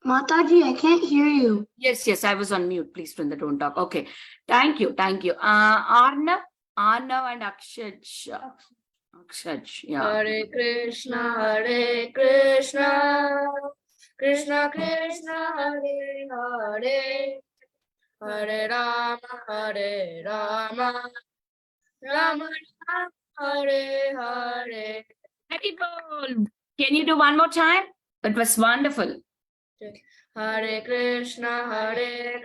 Mataji, I can't hear you. Yes, I was on mute. Please, Vrinda, don't talk. Okay. Thank you. Arnav and Akshaj. Akshaj, yeah. Hare Krishna, Krishna Krishna, Hare Hare, Hare Rama, Rama Rama, Hare Hare. Very good. Can you do one more time? It was wonderful. Hare Krishna,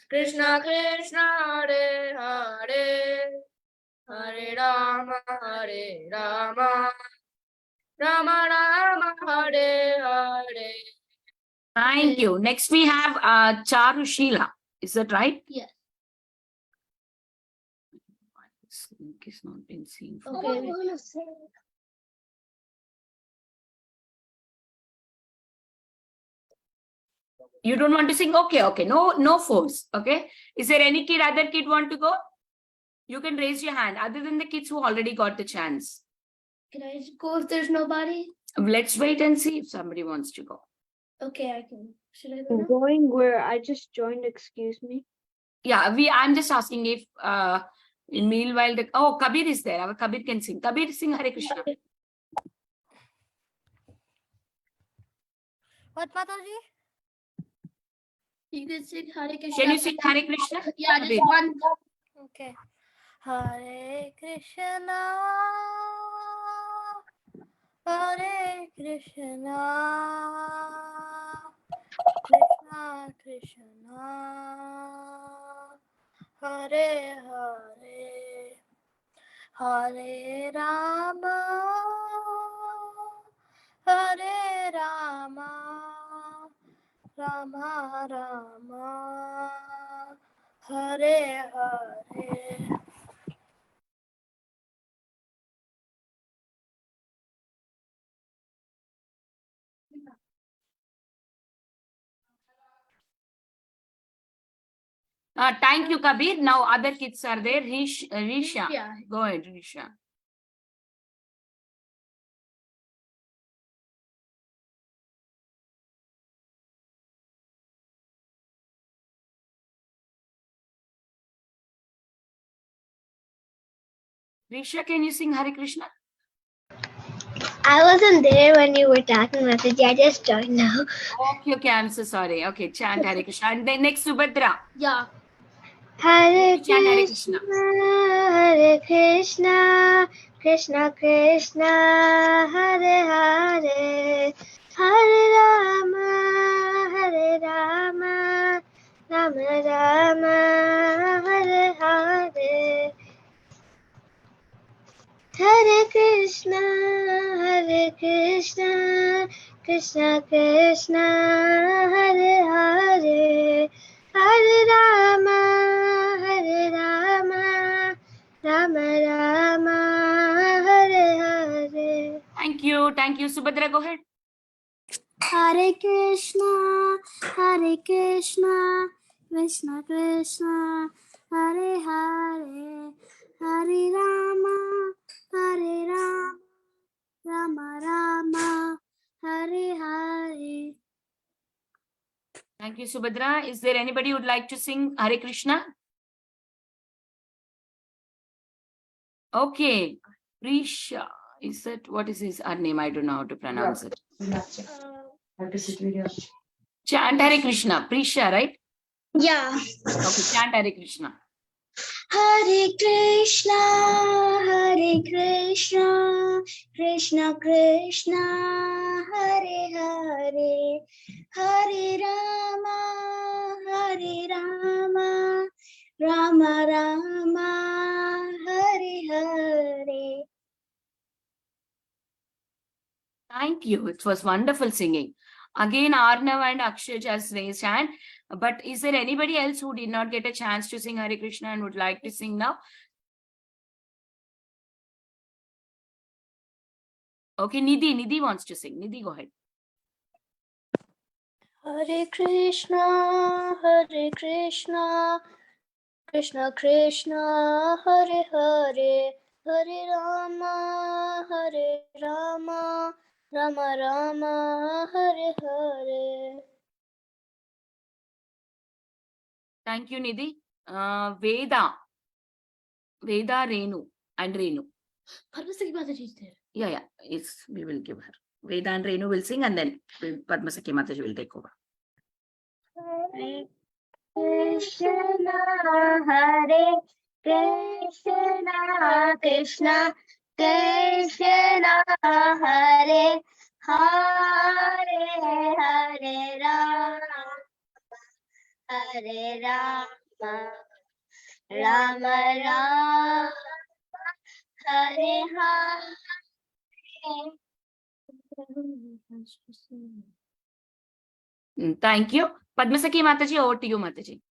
Krishna Krishna, Hare Hare, Hare Rama, Rama Rama, Hare Hare. Thank you. Next we have Charushila. Is that right? Yes. This link is not been seen. Okay. You don't want to sing? Okay. No force. Okay. Is there any other kid want to go? You can raise your hand other than the kids who already got the chance. Can I go if there's nobody? Let's wait and see if somebody wants to go. Okay, I can. Should I go now? Going where I just joined, excuse me. Yeah, I'm just asking if meanwhile Kabir is there. Our Kabir can sing. Kabir, sing Hare Krishna. What, Mataji? You can sing Hare Krishna. Can you sing Hare Krishna? Yeah, just Kabir. one. Okay. Hare Krishna, Hare Krishna, Krishna Krishna, Hare Hare, Hare Rama, Hare Rama, Rama Rama, Hare Hare. Thank you, Kabir. Now other kids are there. Risha. Yeah. Go ahead, Risha. Risha, can you sing Hare Krishna? I wasn't there when you were talking, Mataji. I just joined now. Okay, I'm so sorry. Okay, chant Hare Krishna. And then next, Subhadra. Yeah. Hare Chant Hare Krishna, Krishna. Hare Krishna, Krishna Krishna, Hare Hare, Hare Rama, Rama Rama, Hare Hare. Hare Krishna, Krishna Krishna, Hare Hare, Hare Rama, Rama Rama, Hare Hare. Thank you. Subhadra, go ahead. Hare Krishna, Krishna Krishna, Hare Hare, Hare Rama, Rama Rama, Hare Hare. Thank you, Subhadra. Is there anybody who would like to sing Hare Krishna? Okay. Risha. Is that what is his name? I don't know how to pronounce it. Chant Hare Krishna. Prisha, right? Yeah. Okay, chant Hare Krishna. Hare Krishna, Krishna Krishna, Hare Hare, Hare Rama, Rama Rama, Hare Hare. Thank you. It was wonderful singing. Again, Arnav and Akshaj has raised hand. But is there anybody else who did not get a chance to sing Hare Krishna and would like to sing now? Okay, Nidhi wants to sing. Nidhi, go ahead. Hare Krishna, Krishna Krishna, Hare Hare, Hare Rama, Rama Rama, Hare Hare. Thank you, Nidhi. Veda, Renu, and Renu. Padma Sakhi Mataji is there. Yeah, we will give her. Veda and Renu will sing, and then Padma Sakhi Mataji will take over. Krishna, Hare Krishna, Krishna Krishna, Hare Hare, Hare Rama, Hare Rama, Rama Rama, Hare Hare. Thank you. Padma Sakhi Mataji, over to you, Mataji.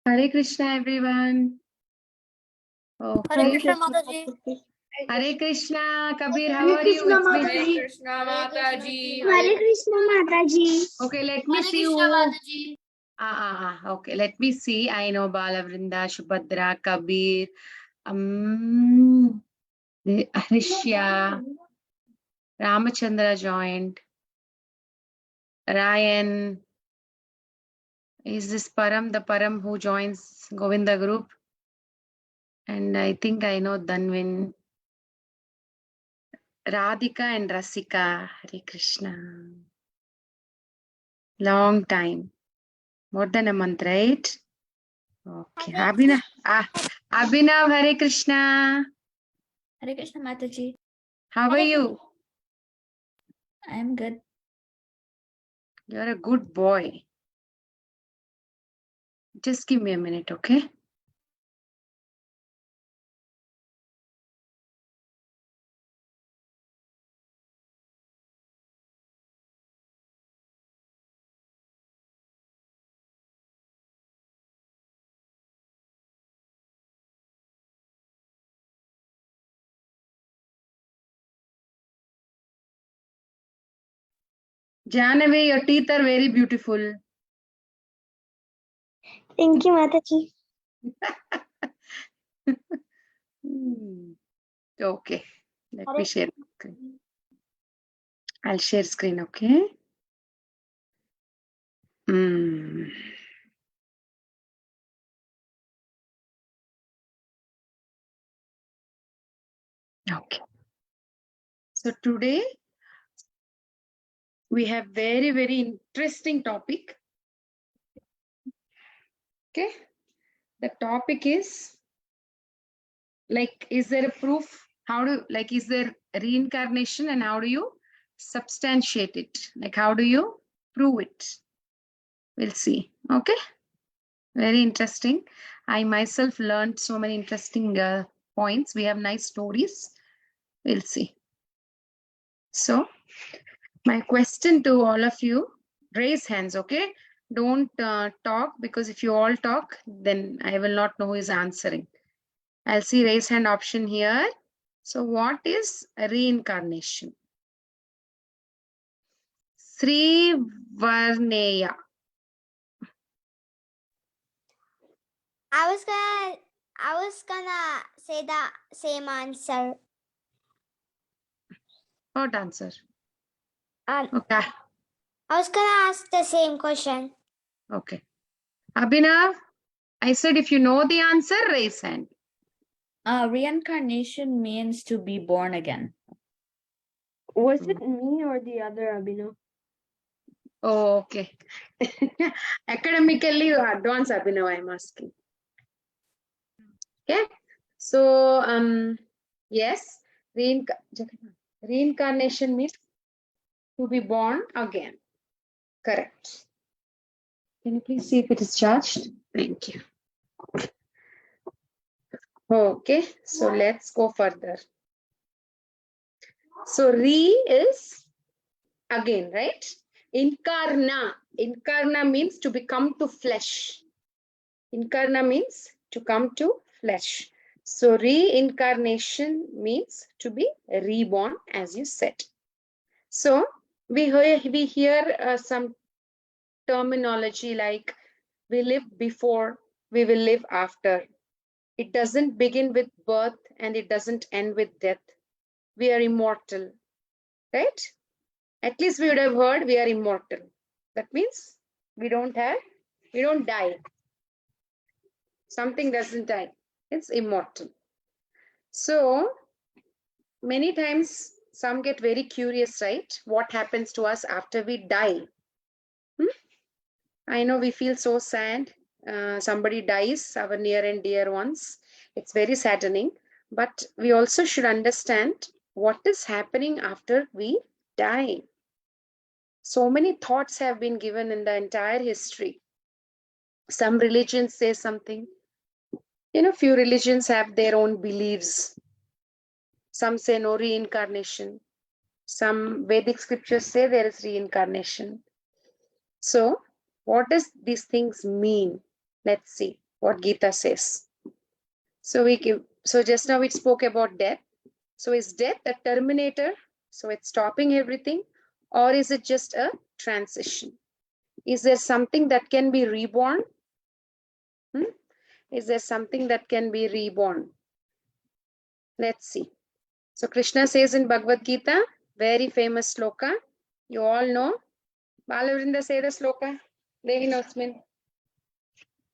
Hare Krishna, everyone. Hare Okay. Krishna Mataji. Hare Krishna, Kabir, how are you? It's been- Hare Krishna Mataji. Hare Krishna Mataji. Okay, let me Hare see Krishna who. Mataji. Okay, let me see. I know Balavrinda, Shubhadra, Kabir, Harishya, Ramachandra joined, Ryan. Is this Param, the Param who joins Govinda group? And I think I know Dhanvin, Radhika and Rasika. Hare Krishna. Long time. More than a month, right? Okay. Abhinav. Abhinav, Hare Krishna. Hare Krishna Mataji. How are you? I am good. You're a good boy. Just give me a minute, okay? Janavi, your teeth are very beautiful. Thank you, Mataji. Okay. Let me share screen. I'll share screen, okay? Okay. So today we have very, very interesting topic. Okay. The topic is like, is there a proof? Is there reincarnation and how do you substantiate it? Like, how do you prove it? We'll see. Okay. Very interesting. I myself learned so many interesting points. We have nice stories. We'll see. So, my question to all of you, raise hands, okay? Don't talk, because if you all talk, then I will not know who is answering. I'll see raise hand option here. So what is reincarnation? Sri Varneya. I was gonna say the same answer. What answer? Okay. Okay. I was gonna ask the same question. Okay. Abhinav, I said if you know the answer, raise hand. Reincarnation means to be born again. Was it me or the other Abhinav? Oh, okay. Academically, you advance, Abhinav, I'm asking. Okay. So, yes, reincarnation means to be born again. Correct. Can you please see if it is charged? Thank you. Okay, so let's go further. So re is again, right? Incarna. Incarna means to become to flesh. Incarna means to come to flesh. So reincarnation means to be reborn, as you said. So we hear some terminology like we live before, we will live after. It doesn't begin with birth and it doesn't end with death. We are immortal, right? At least we would have heard we are immortal. That means we don't die. Something doesn't die. It's immortal. So many times some get very curious, right? What happens to us after we die? I know we feel so sad. Somebody dies, our near and dear ones. It's very saddening. But we also should understand what is happening after we die. So many thoughts have been given in the entire history. Some religions say something. Few religions have their own beliefs. Some say no reincarnation. Some Vedic scriptures say there is reincarnation. So, what does these things mean? Let's see what Gita says. So just now we spoke about death. So is death a terminator? So it's stopping everything, or is it just a transition? Is there something that can be reborn? Is there something that can be reborn? Let's see. So Krishna says in Bhagavad Gita, very famous sloka. You all know. Balavrinda, say the sloka. Devi Nosmin.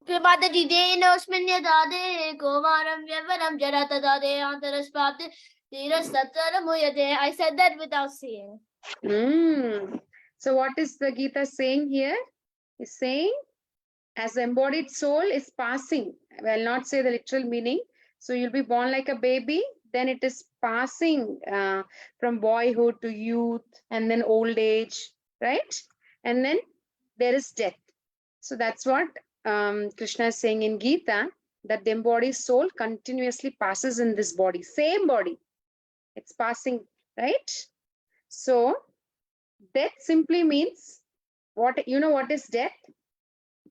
Mataji, Denosmin Yadade, Komaram Yavaram Jaratadade, Antaraspate, Tirasataramuyade. I said that without seeing. So what is the Gita saying here? It's saying as the embodied soul is passing. I will not say the literal meaning. So you'll be born like a baby, then it is passing from boyhood to youth and then old age, right? And then there is death. So that's what Krishna is saying in Gita, that the embodied soul continuously passes in this body, same body. It's passing, right? So death simply means what is death?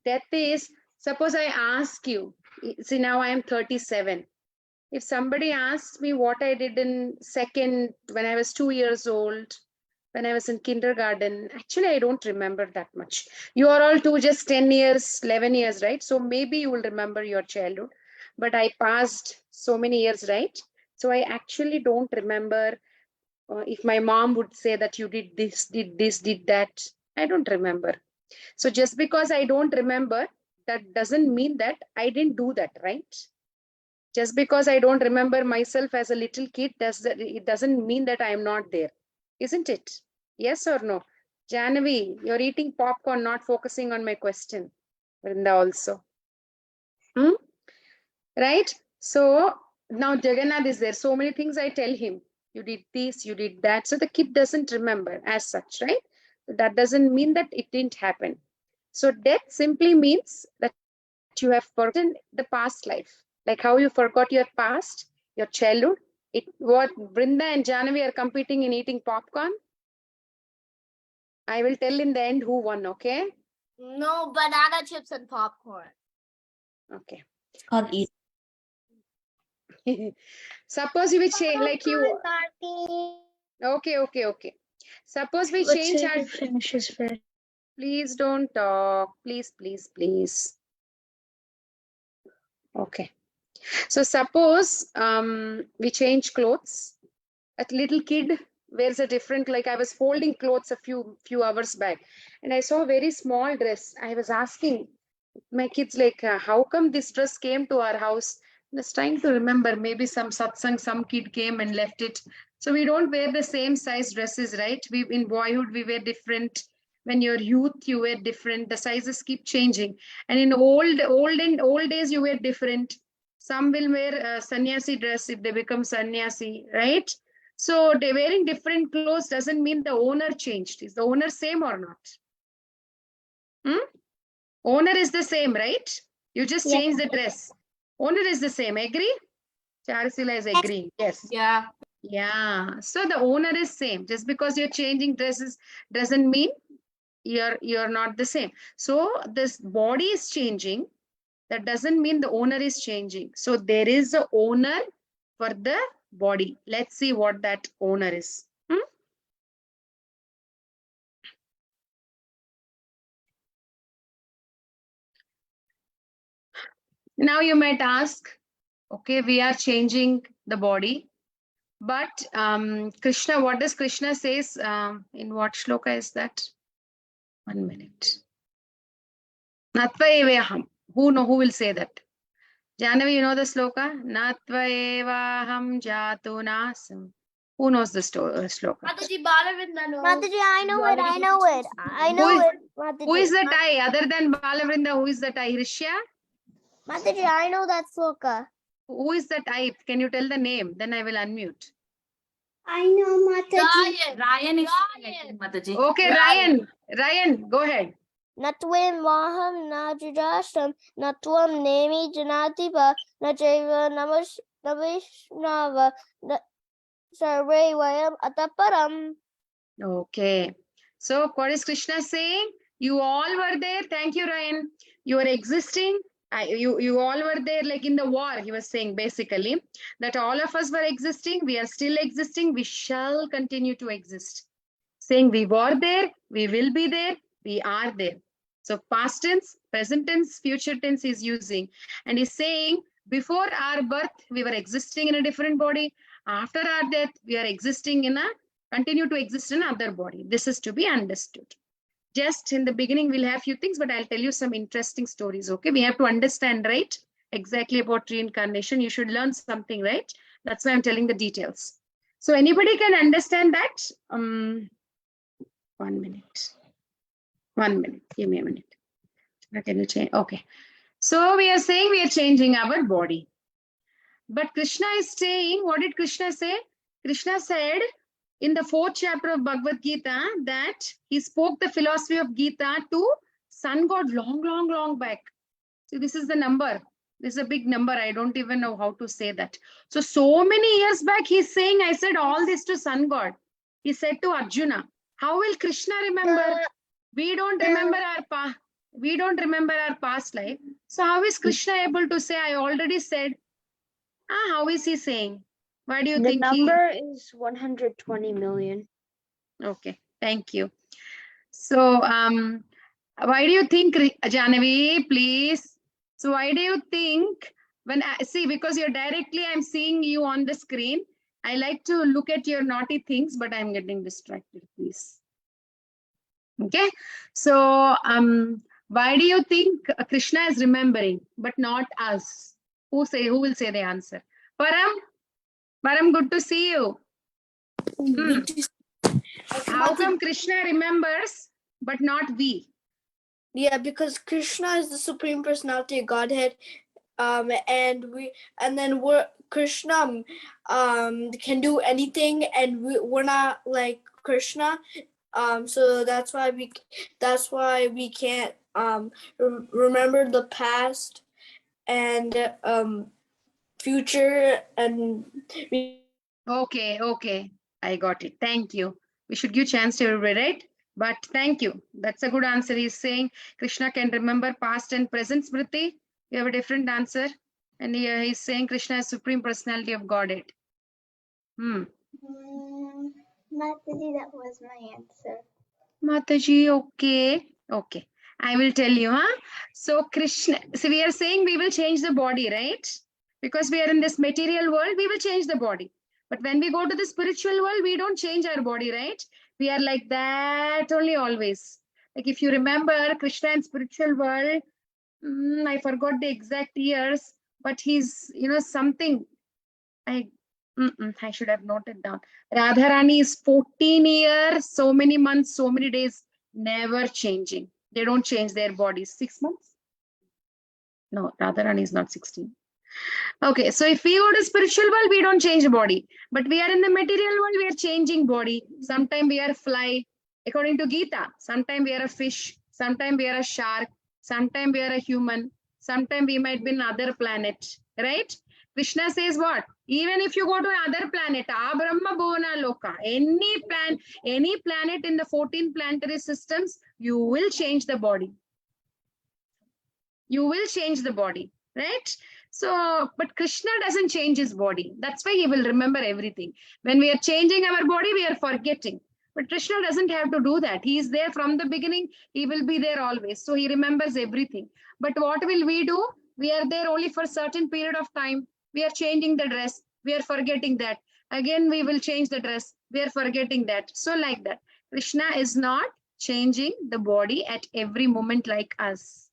Death is, suppose I ask you, see now I am 37. If somebody asks me what I did in second, when I was 2 years old, when I was in kindergarten, actually I don't remember that much. You are all too just 10 years, 11 years, right? So maybe you will remember your childhood, but I passed so many years, right? So I actually don't remember if my mom would say that you did this, did that. I don't remember. So just because I don't remember, that doesn't mean that I didn't do that, right? Just because I don't remember myself as a little kid, it doesn't mean that I am not there, isn't it? Yes or no? Janavi, you're eating popcorn, not focusing on my question. Vrinda also. Right? So now Jagannath is there. So many things I tell him. You did this, you did that. So the kid doesn't remember as such, right? That doesn't mean that it didn't happen. So death simply means that you have forgotten the past life. Like how you forgot your past, your childhood. What Brinda and Janavi are competing in eating popcorn. I will tell in the end who won, okay? No, banana chips and popcorn. Okay. It's called eat. Suppose we change, like you. Party. Okay. Suppose we Let's change see our. who finishes first. Please don't talk. Please. Okay. So suppose we change clothes. A little kid wears a different, like I was folding clothes a few hours back, and I saw a very small dress. I was asking my kids like, how come this dress came to our house? I was trying to remember, maybe some satsang, some kid came and left it. So we don't wear the same size dresses, right? We in boyhood we wear different. When you're youth, you wear different. The sizes keep changing, and in old days you wear different. Some will wear a sannyasi dress if they become sannyasi, right? So they wearing different clothes doesn't mean the owner changed. Is the owner same or not? Owner is the same, right? You just Yeah. change the dress. Owner is the same. Agree? Charisila is agreeing. Yes. Yeah. Yeah. So the owner is same. Just because you're changing dresses doesn't mean you're not the same. So this body is changing. That doesn't mean the owner is changing. So there is a owner for the body. Let's see what that owner is. Now you might ask, Okay, we are changing the body. But Krishna, what does Krishna says? In what shloka is that? 1 minute. Natva evaham. Who will say that? Janavi, you know the sloka? Natva evaham jatu nasam. Who knows the shloka? Mataji, Balavinda knows. Mataji, I know it. I know it. I Who know is- it. Mataji. Who is that I? Other than Balavrinda, who is that I? Rishya? Mataji, I know that sloka. Who is that I? Can you tell the name? Then I will unmute. I know Mataji. Ryan is saying, I Ryan. think, Mataji. Okay, Ryan. Ryan, go ahead. Natwim Maham Najudasham Natwam Nemi Janatipa Nacheva Navishnava Sarve Vayam Ataparam. Okay. So what is Krishna saying? You all were there. Thank you, Ryan. You are existing. You all were there like in the war. He was saying basically that all of us were existing. We are still existing. We shall continue to exist. Saying we were there. We will be there. We are there. So past tense, present tense, future tense is using. And he's saying before our birth, we were existing in a different body. After our death, we are existing in a continue to exist in other body. This is to be understood. Just in the beginning, we'll have few things, but I'll tell you some interesting stories. Okay, we have to understand, right? Exactly about reincarnation. You should learn something, right? That's why I'm telling the details. So anybody can understand that? 1 minute. 1 minute. Give me a minute. Can you change? Okay. So we are saying we are changing our body. But Krishna is saying, what did Krishna say? Krishna said in the 4th chapter of Bhagavad Gita that he spoke the philosophy of Gita to sun god long back. See, this is the number. This is a big number. I don't even know how to say that. So many years back, he's saying, I said all this to sun god. He said to Arjuna, how will Krishna remember? We don't remember our past life. So how is Krishna able to say, I already said? How is he saying? Why do you The think number is 120 million. Okay, thank you. So, why do you think, Janavi, please? So, why do you think when I see, because you're directly, I'm seeing you on the screen. I like to look at your naughty things, but I'm getting distracted, please. Okay, so why do you think Krishna is remembering, but not us? Who will say the answer? Param, good to see you. How come Krishna remembers, but not we? Yeah, because Krishna is the Supreme Personality of Godhead, and Krishna can do anything, and we're not like Krishna, so that's why we can't remember the past and future, and Okay, I got it. Thank you. We should give chance to everybody, right? But thank you. That's a good answer. He's saying Krishna can remember past and present. Smriti, you have a different answer. And he's saying Krishna is Supreme Personality of Godhead. Mataji, that was my answer. Mataji, okay. I will tell you, So Krishna, so we are saying we will change the body, right? Because we are in this material world, we will change the body. But when we go to the spiritual world, we don't change our body, right? We are like that only always. Like if you remember Krishna in spiritual world, I forgot the exact years, but he's, something. I should have noted down. Radharani is 14 years, so many months, so many days, never changing. They don't change their bodies. 6 months? No, Radharani is not 16. Okay, so if we go to spiritual world, we don't change body. But we are in the material world, we are changing body. Sometimes we are a fly, according to Gita. Sometimes we are a fish. Sometimes we are a shark. Sometimes we are a human. Sometimes we might be on another planet, right? Krishna says what? Even if you go to another planet, Brahma Bhuvana Loka, any planet in the 14 planetary systems, you will change the body. You will change the body, right? So, but Krishna doesn't change his body. That's why he will remember everything. When we are changing our body, we are forgetting. But Krishna doesn't have to do that. He is there from the beginning. He will be there always. So he remembers everything. But what will we do? We are there only for a certain period of time. We are changing the dress. We are forgetting that. Again, we will change the dress. We are forgetting that. So like that. Krishna is not changing the body at every moment like us.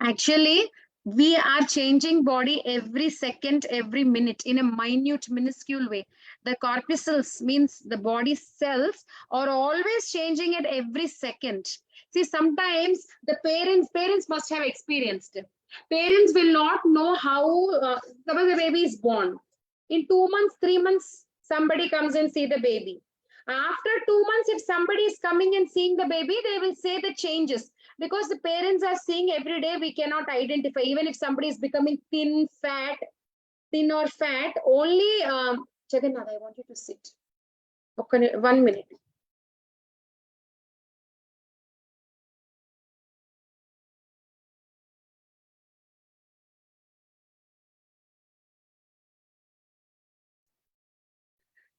Actually, we are changing body every second, every minute in a minute, minuscule way. The corpuscles means the body cells are always changing at every second. See, sometimes the parents must have experienced. Parents will not know how, suppose the baby is born. In 2 months, 3 months, somebody comes and see the baby. After 2 months, if somebody is coming and seeing the baby, they will say the changes. Because the parents are seeing every day, we cannot identify. Even if somebody is becoming thin or fat, only, Jagannath, I want you to sit. Okay, 1 minute.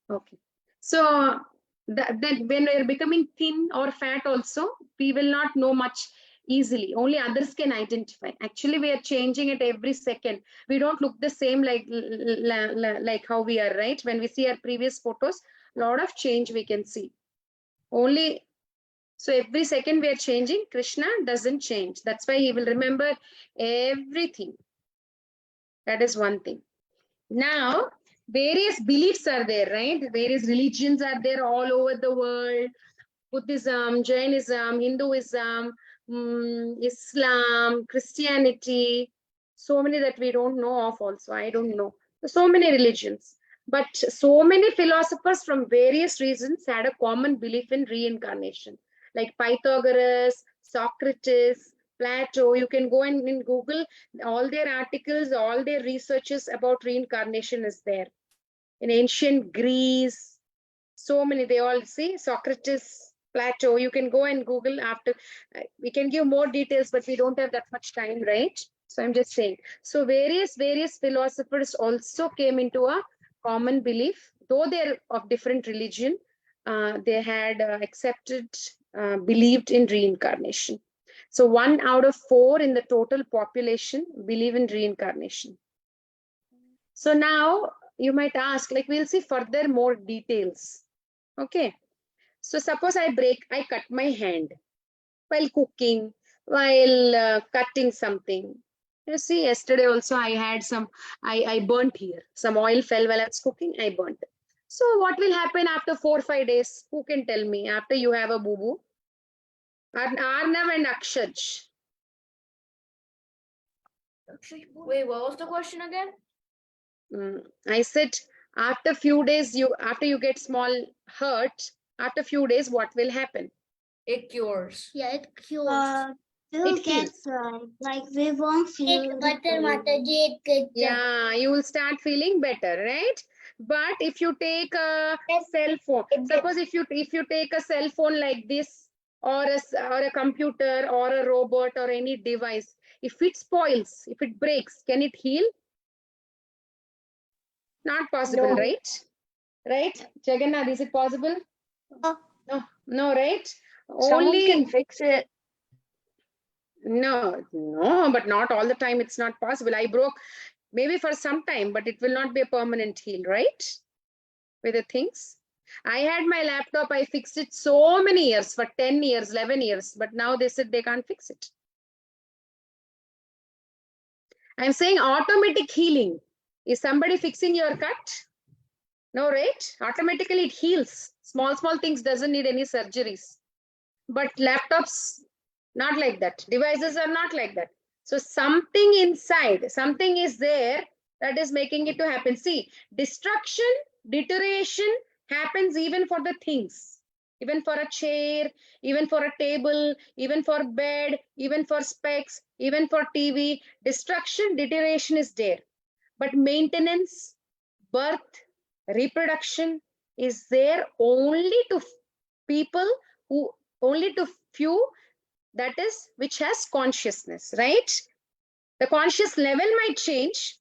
Okay. So that when we're becoming thin or fat also, we will not know much easily. Only others can identify. Actually, we are changing it every second. We don't look the same like how we are, right? When we see our previous photos, a lot of change we can see. Only, so every second we are changing. Krishna doesn't change. That's why he will remember everything. That is one thing. Now, various beliefs are there, right? Various religions are there all over the world. Buddhism, Jainism, Hinduism, Islam, Christianity. So many that we don't know of also. I don't know. So many religions. But so many philosophers from various reasons had a common belief in reincarnation. Like Pythagoras, Socrates, Plato. You can go and in Google, all their articles, all their researches about reincarnation is there. In ancient Greece, so many, they all see Socrates, Plato. You can go and Google after. We can give more details, but we don't have that much time, right? So I'm just saying. So various philosophers also came into a common belief, though they're of different religion. They had accepted, believed in reincarnation. So 1 out of 4 in the total population believe in reincarnation. So now you might ask, like, we'll see further more details. Okay. So suppose I cut my hand while cooking, while cutting something. You see, yesterday also I had I burnt here. Some oil fell while I was cooking, I burnt. So what will happen after 4 or 5 days? Who can tell me after you have a boo-boo? Arnav and Akshaj. Wait, what was the question again? I said after few days, after you get small hurt, after few days, what will happen? It cures. Yeah, it cures. We'll It get like we won't feel the pain. Yeah, you will start feeling better, right? But if you take a cell phone, suppose if you take a cell phone like this, or a computer or a robot or any device, if it spoils, if it breaks, can it heal? Not possible, No. right? Right, Jagannath, is it possible? No, right? Someone can Only fix it. no, but not all the time. It's not possible. I broke maybe for some time, but it will not be a permanent heal, right? With the things. I had my laptop, I fixed it so many years, for 10 years, 11 years, but now they said they can't fix it. I'm saying automatic healing. Is somebody fixing your cut? No, right? Automatically it heals. Small things doesn't need any surgeries. But laptops, not like that. Devices are not like that. So something inside, something is there that is making it to happen. See, destruction, deterioration happens even for the things. Even for a chair, even for a table, even for bed, even for specs, even for TV. Destruction, deterioration is there. But maintenance, birth, reproduction is there only to people who, only to few, that is, which has consciousness, right? The conscious level might change.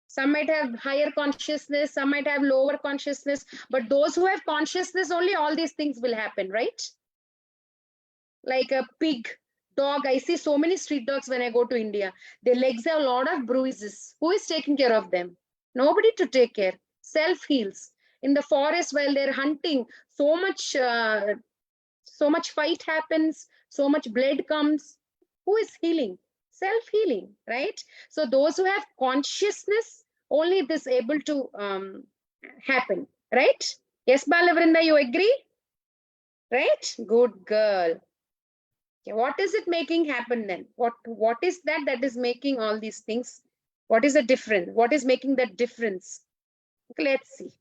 Some might have higher consciousness, some might have lower consciousness, but those who have consciousness only, all these things will happen, right? Like a pig Dog, I see so many street dogs when I go to India. Their legs have a lot of bruises. Who is taking care of them? Nobody to take care. Self heals. In the forest while they're hunting, so much fight happens, so much blood comes. Who is healing? Self healing, right? So those who have consciousness, only this able to happen, right? Yes, Balavrinda, you agree? Right? Good girl. Okay, what is it making happen then? What is that is making all these things? What is the difference? What is making that difference? Okay, let's see.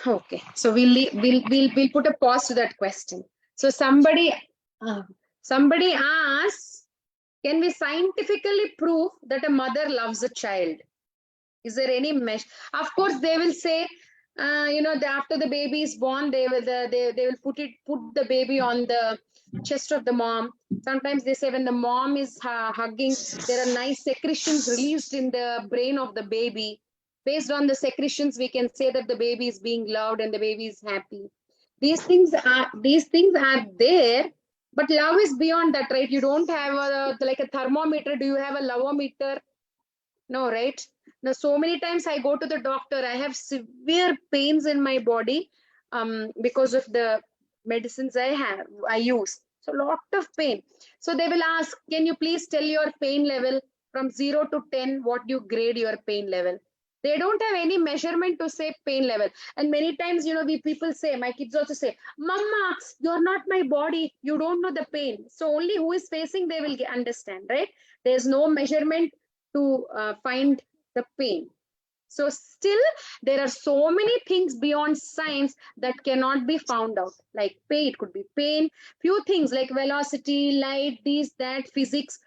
Okay, so we'll put a pause to that question. So somebody asks, can we scientifically prove that a mother loves a child? Is there any measure? Of course, they will say, after the baby is born, they will put the baby on the chest of the mom. Sometimes they say when the mom is hugging, there are nice secretions released in the brain of the baby. Based on the secretions, we can say that the baby is being loved and the baby is happy. These things are there, but love is beyond that, right? You don't have like a thermometer. Do you have a lovometer? No, right? Now, so many times I go to the doctor, I have severe pains in my body because of the medicines I use. So lot of pain. So they will ask, can you please tell your pain level from 0 to 10, what do you grade your pain level? They don't have any measurement to say pain level. And many times, we people say, my kids also say, Mama, you're not my body. You don't know the pain. So only who is facing, they will understand, right? There's no measurement to find the pain. So still, there are so many things beyond science that cannot be found out. Like pain, it could be pain. Few things like velocity, light, this, that, physics.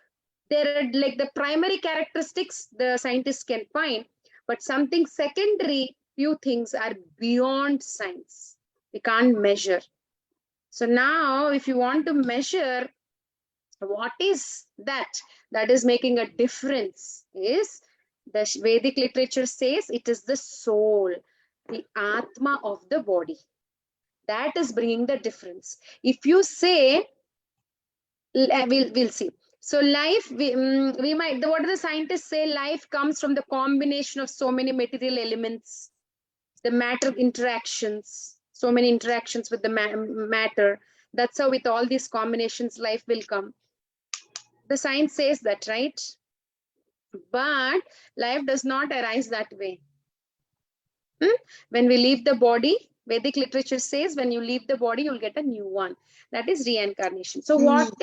There are like the primary characteristics the scientists can find, but something secondary, few things are beyond science. We can't measure. So now, if you want to measure what is that is making a difference, is the Vedic literature says it is the soul, the Atma of the body. That is bringing the difference. If you say, we'll see. So life, we might, what do the scientists say? Life comes from the combination of so many material elements, the matter interactions, so many interactions with the matter. That's how with all these combinations, life will come. The science says that, right? But life does not arise that way. When we leave the body, Vedic literature says when you leave the body, you'll get a new one. That is reincarnation. So what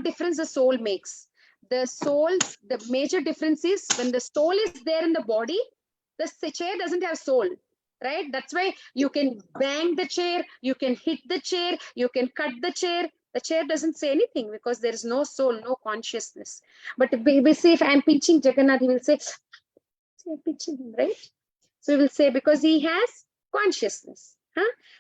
difference the soul makes? The soul, the major difference is when the soul is there in the body, the chair doesn't have soul, right? That's why you can bang the chair, you can hit the chair, you can cut the chair. The chair doesn't say anything because there is no soul, no consciousness. But we say if I'm pinching Jagannath, he will say, pinching him, right? So we will say because he has consciousness.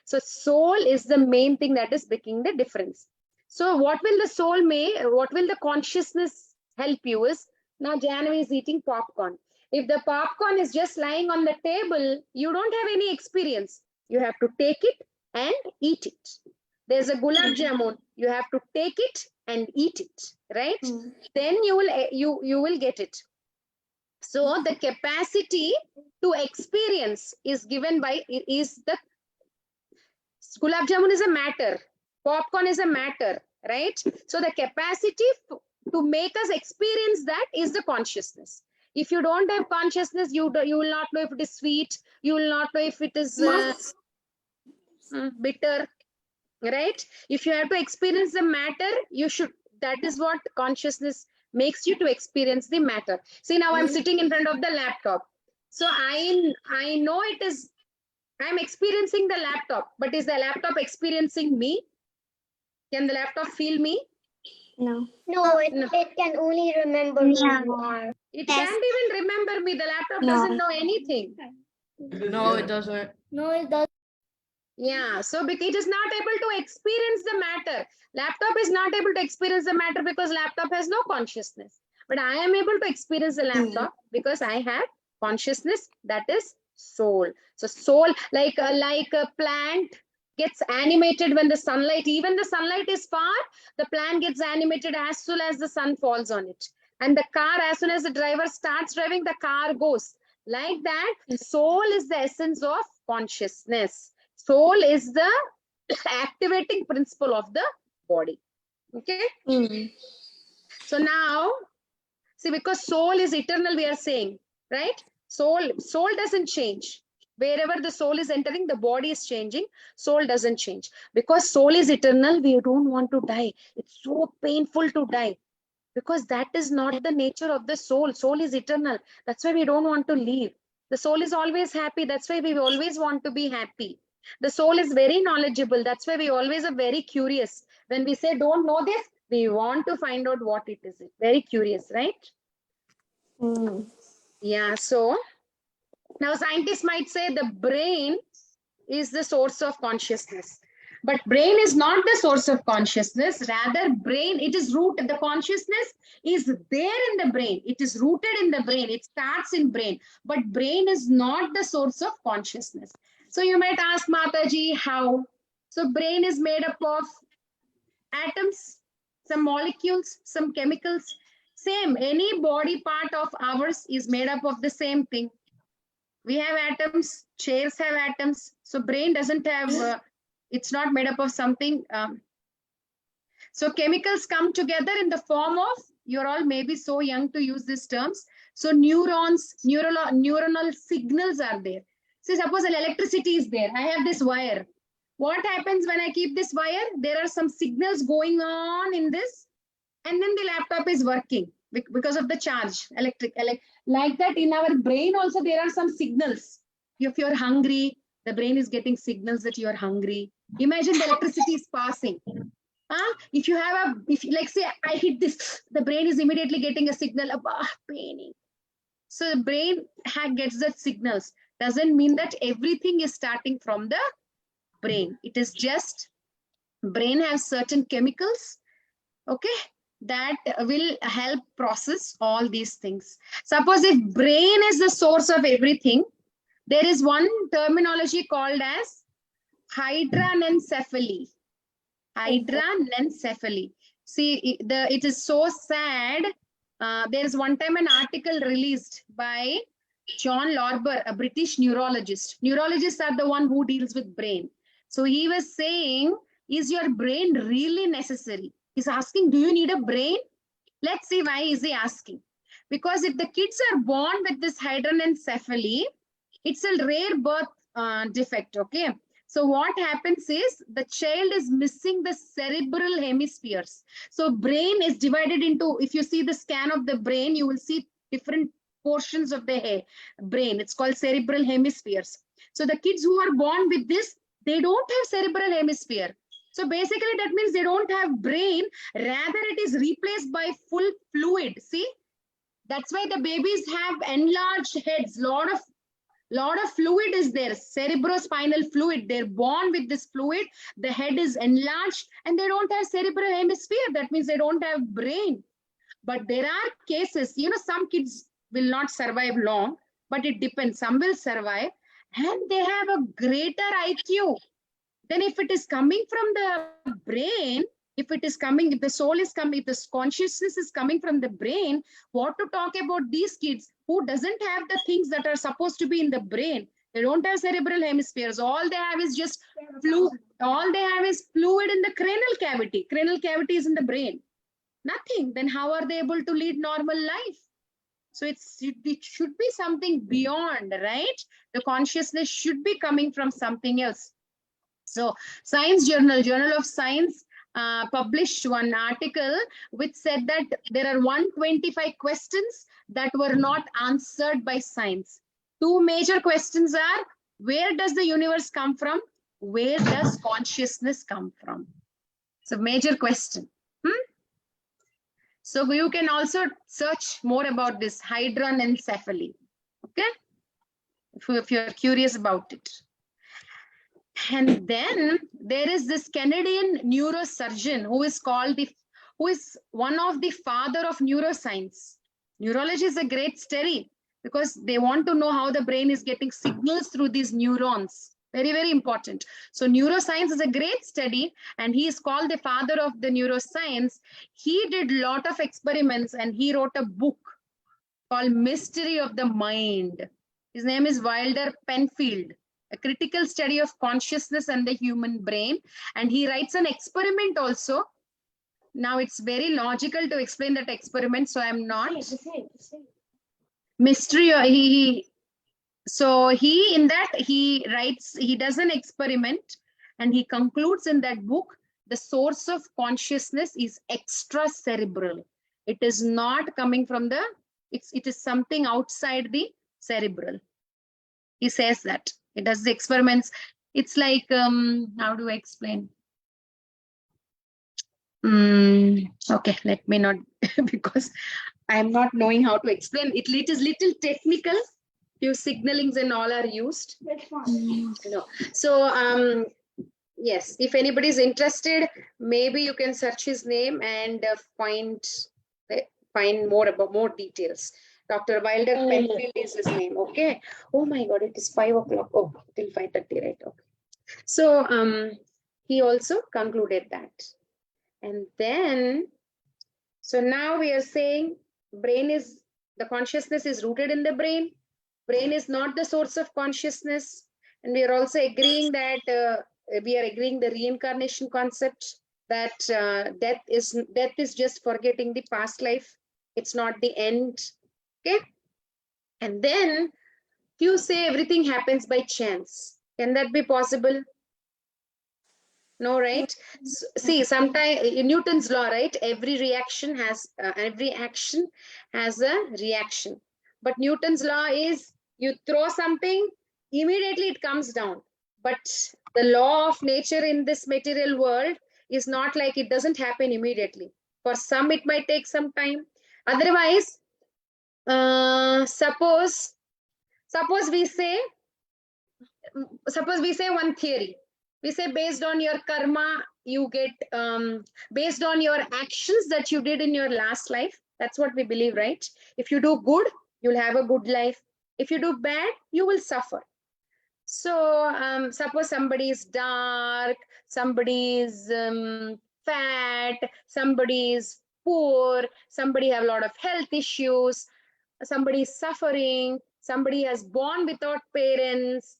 So soul is the main thing that is making the difference. So what will the soul make? What will the consciousness help you is, now Janvi is eating popcorn. If the popcorn is just lying on the table, you don't have any experience. You have to take it and eat it. There's a gulab jamun. You have to take it and eat it, right? Then you will get it. So the capacity to experience is given by, gulab jamun is a matter, popcorn is a matter, right? So the capacity to make us experience that is the consciousness. If you don't have consciousness, you will not know if it is sweet, you will not know if it is bitter, right? If you have to experience the matter, you should, that is what consciousness makes you to experience the matter. See, now I'm sitting in front of the laptop. So I know it is, I'm experiencing the laptop, but is the laptop experiencing me? Can the laptop feel me? No, it can only remember who you are. It can't even remember me. The laptop doesn't know anything. No, it doesn't. No, it doesn't. Yeah, so it is not able to experience the matter. Laptop is not able to experience the matter because laptop has no consciousness. But I am able to experience the laptop because I have consciousness, that is soul. So soul, like a plant gets animated when the sunlight, even the sunlight is far, the plant gets animated as soon as the sun falls on it. And the car, as soon as the driver starts driving, the car goes. Like that, soul is the essence of consciousness. Soul is the activating principle of the body. Okay. So now, see, because soul is eternal, we are saying, right? Soul doesn't change. Wherever the soul is entering, the body is changing. Soul doesn't change. Because soul is eternal, we don't want to die. It's so painful to die. Because that is not the nature of the soul. Soul is eternal. That's why we don't want to leave. The soul is always happy. That's why we always want to be happy. The soul is very knowledgeable. That's why we always are very curious. When we say don't know this, we want to find out what it is. Very curious, right? Yeah, so now scientists might say the brain is the source of consciousness. But brain is not the source of consciousness. Rather, brain, it is rooted. The consciousness is there in the brain. It is rooted in the brain. It starts in brain. But brain is not the source of consciousness. So you might ask, Mataji, how? So brain is made up of atoms, some molecules, some chemicals. Same, any body part of ours is made up of the same thing. We have atoms, chairs have atoms. So brain doesn't have, it's not made up of something. So chemicals come together in the form of, you're all maybe so young to use these terms. So neurons, neuronal signals are there. So suppose an electricity is there. I have this wire. What happens when I keep this wire? There are some signals going on in this. And then the laptop is working because of the charge, electric. Like that in our brain also there are some signals. If you're hungry, the brain is getting signals that you're hungry. Imagine the electricity is passing. If you have like say I hit this, the brain is immediately getting a signal of paining. So the brain gets that signals. Doesn't mean that everything is starting from the brain. It is just brain has certain chemicals, okay, that will help process all these things. Suppose if brain is the source of everything, there is one terminology called as hydranencephaly. Hydranencephaly. See, it is so sad. There is one time an article released by John Lorber, a British neurologist. Neurologists are the one who deals with brain. So he was saying, is your brain really necessary? He's asking, do you need a brain? Let's see why is he asking. Because if the kids are born with this hydranencephaly, it's a rare birth defect, okay? So what happens is the child is missing the cerebral hemispheres. So brain is divided into, if you see the scan of the brain, you will see different portions of the brain. It's called cerebral hemispheres. So the kids who are born with this, they don't have cerebral hemisphere. So basically that means they don't have brain, rather it is replaced by full fluid. See, that's why the babies have enlarged heads. Lot of fluid is there, cerebrospinal fluid. They're born with this fluid. The head is enlarged and they don't have cerebral hemisphere. That means they don't have brain. But there are cases, some kids will not survive long, but it depends. Some will survive and they have a greater IQ. Then if it is coming from the brain, if the soul is coming, if the consciousness is coming from the brain, what to talk about these kids who doesn't have the things that are supposed to be in the brain? They don't have cerebral hemispheres. All they have is just fluid. All they have is fluid in the cranial cavity. Cranial cavity is in the brain. Nothing. Then how are they able to lead normal life? So it should be something beyond, right? The consciousness should be coming from something else. So Science Journal of Science published one article which said that there are 125 questions that were not answered by science. Two major questions are, where does the universe come from? Where does consciousness come from? It's a major question. So you can also search more about this hydranencephaly, okay? If you're curious about it. And then there is this Canadian neurosurgeon who is one of the father of neuroscience. Neurology is a great study because they want to know how the brain is getting signals through these neurons. Very, very important. So neuroscience is a great study, and he is called the father of the neuroscience. He did lot of experiments and he wrote a book called Mystery of the Mind. His name is Wilder Penfield, a critical study of consciousness and the human brain. And he writes an experiment also. Now it's very logical to explain that experiment, so I'm not. Mystery, so he in that he writes, he does an experiment and he concludes in that book, the source of consciousness is extracerebral. It is not coming from the, it is something outside the cerebral. He says that. He does the experiments. It's like, how do I explain? Okay, let me not, because I'm not knowing how to explain. It is little technical. Few signalings and all are used. No. So, yes, if anybody is interested, maybe you can search his name and find more details. Dr. Wilder Penfield is his name. Okay. Oh my God, it is 5 o'clock. Oh, till 5:30, right? Okay. So, he also concluded that. And then, so now we are saying the consciousness is rooted in the brain. Brain is not the source of consciousness. And we are also agreeing that the reincarnation concept, that death is just forgetting the past life. It's not the end. Okay. And then you say everything happens by chance. Can that be possible? No, right? See, sometimes Newton's law, right? Every action has a reaction. But Newton's law is you throw something, immediately it comes down. But the law of nature in this material world is not like it doesn't happen immediately. For some, it might take some time. Otherwise, suppose we say one theory. We say based on your karma, you get, based on your actions that you did in your last life. That's what we believe, right? If you do good, you'll have a good life. If you do bad, you will suffer. So suppose somebody is dark, somebody is fat, somebody is poor, somebody have a lot of health issues, somebody is suffering, somebody has born without parents,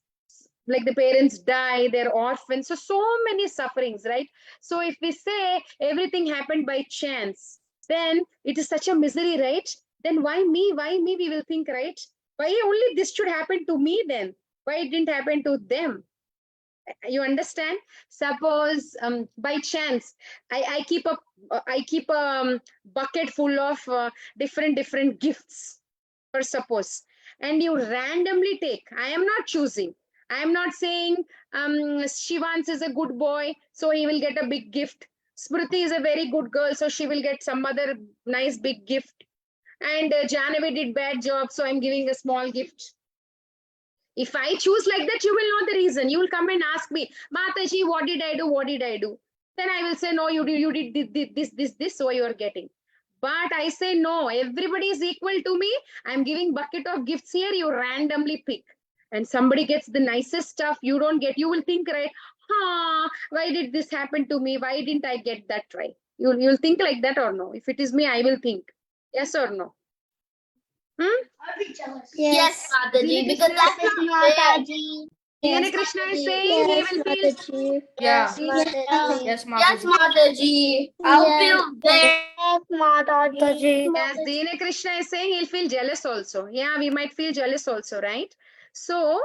like the parents die, they're orphans. So many sufferings, right? So if we say everything happened by chance, then it is such a misery, right? Then why me? We will think, right? Why only this should happen to me then? Why it didn't happen to them? You understand? Suppose by chance, I keep a bucket full of different gifts, for suppose, and you randomly take. I am not choosing. I am not saying Shivans is a good boy, so he will get a big gift. Smriti is a very good girl, so she will get some other nice big gift. And Janavi did bad job, so I'm giving a small gift. If I choose like that, you will know the reason. You will come and ask me, Mataji, what did I do? What did I do? Then I will say, no, you did this, so you are getting. But I say, no, everybody is equal to me. I'm giving bucket of gifts here. You randomly pick. And somebody gets the nicest stuff, you don't get. You will think, right? Why did this happen to me? Why didn't I get that right? You'll think like that or no? If it is me, I will think. Yes or no? Yes, Mataji, because that's not fair. Yes. Krishna is saying he will feel. Yeah. Mataji. Yes, Yes, Mataji. Mataji. I'll feel very. Yes, Mataji. Yes, Dine Krishna is saying he'll feel jealous also. Yeah, we might feel jealous also, right? So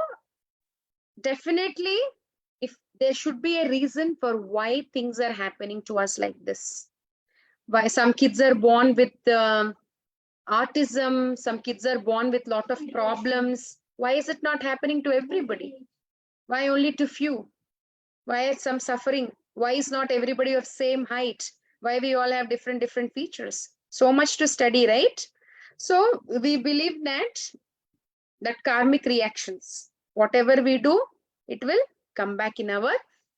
definitely, if there should be a reason for why things are happening to us like this. Why some kids are born with autism, some kids are born with lot of problems. Why is it not happening to everybody? Why only to few? Why is some suffering? Why is not everybody of same height? Why we all have different features? So much to study, right? So we believe that karmic reactions, whatever we do, it will come back in our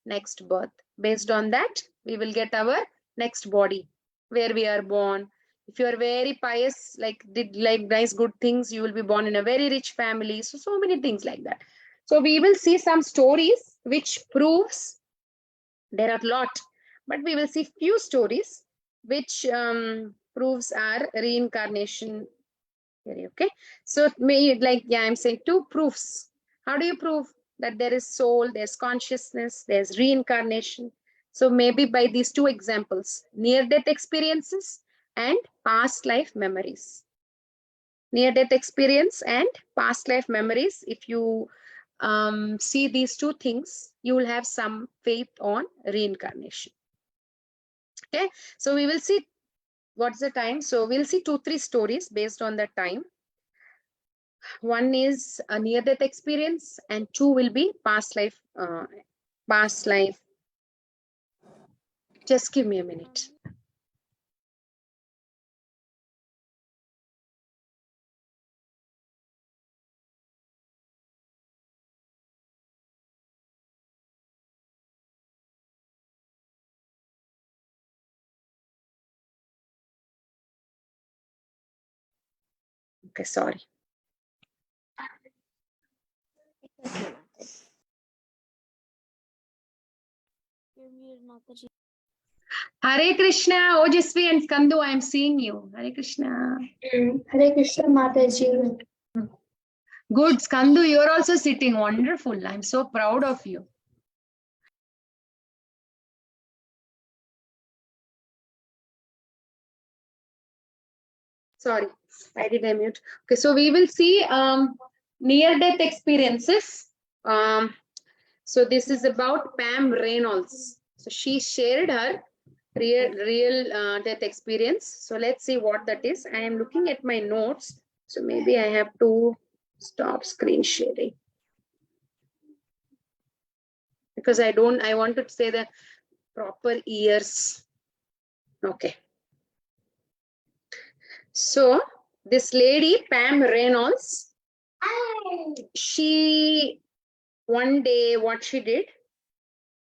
next birth. Based on that, we will get our next body where we are born. If you are very pious, did nice good things, you will be born in a very rich family. So many things like that. So we will see some stories which proves, there are a lot, but we will see few stories which proves our reincarnation theory. Okay, so I'm saying 2 proofs. How do you prove that there is soul, there's consciousness, there's reincarnation? So maybe by these 2 examples, near-death experiences and past life memories. Near-death experience and past life memories. If you see these 2 things, you will have some faith on reincarnation. Okay, so we will see what's the time. So we'll see 2-3 stories based on the time. One is a near-death experience, and 2 will be past life. Past life. Just give me a minute. Okay, sorry. Hare Krishna, Ojasvi and Skandu, I am seeing you. Hare Krishna. Hare Krishna Mataji. Good, Skandu, you're also sitting. Wonderful. I'm so proud of you. Sorry, I did mute. Okay, so we will see near-death experiences. So this is about Pam Reynolds. So she shared her real death experience. So let's see what that is. I am looking at my notes. So maybe I have to stop screen sharing. Because I want to say the proper years. Okay. So this lady, Pam Reynolds, she, one day what she did,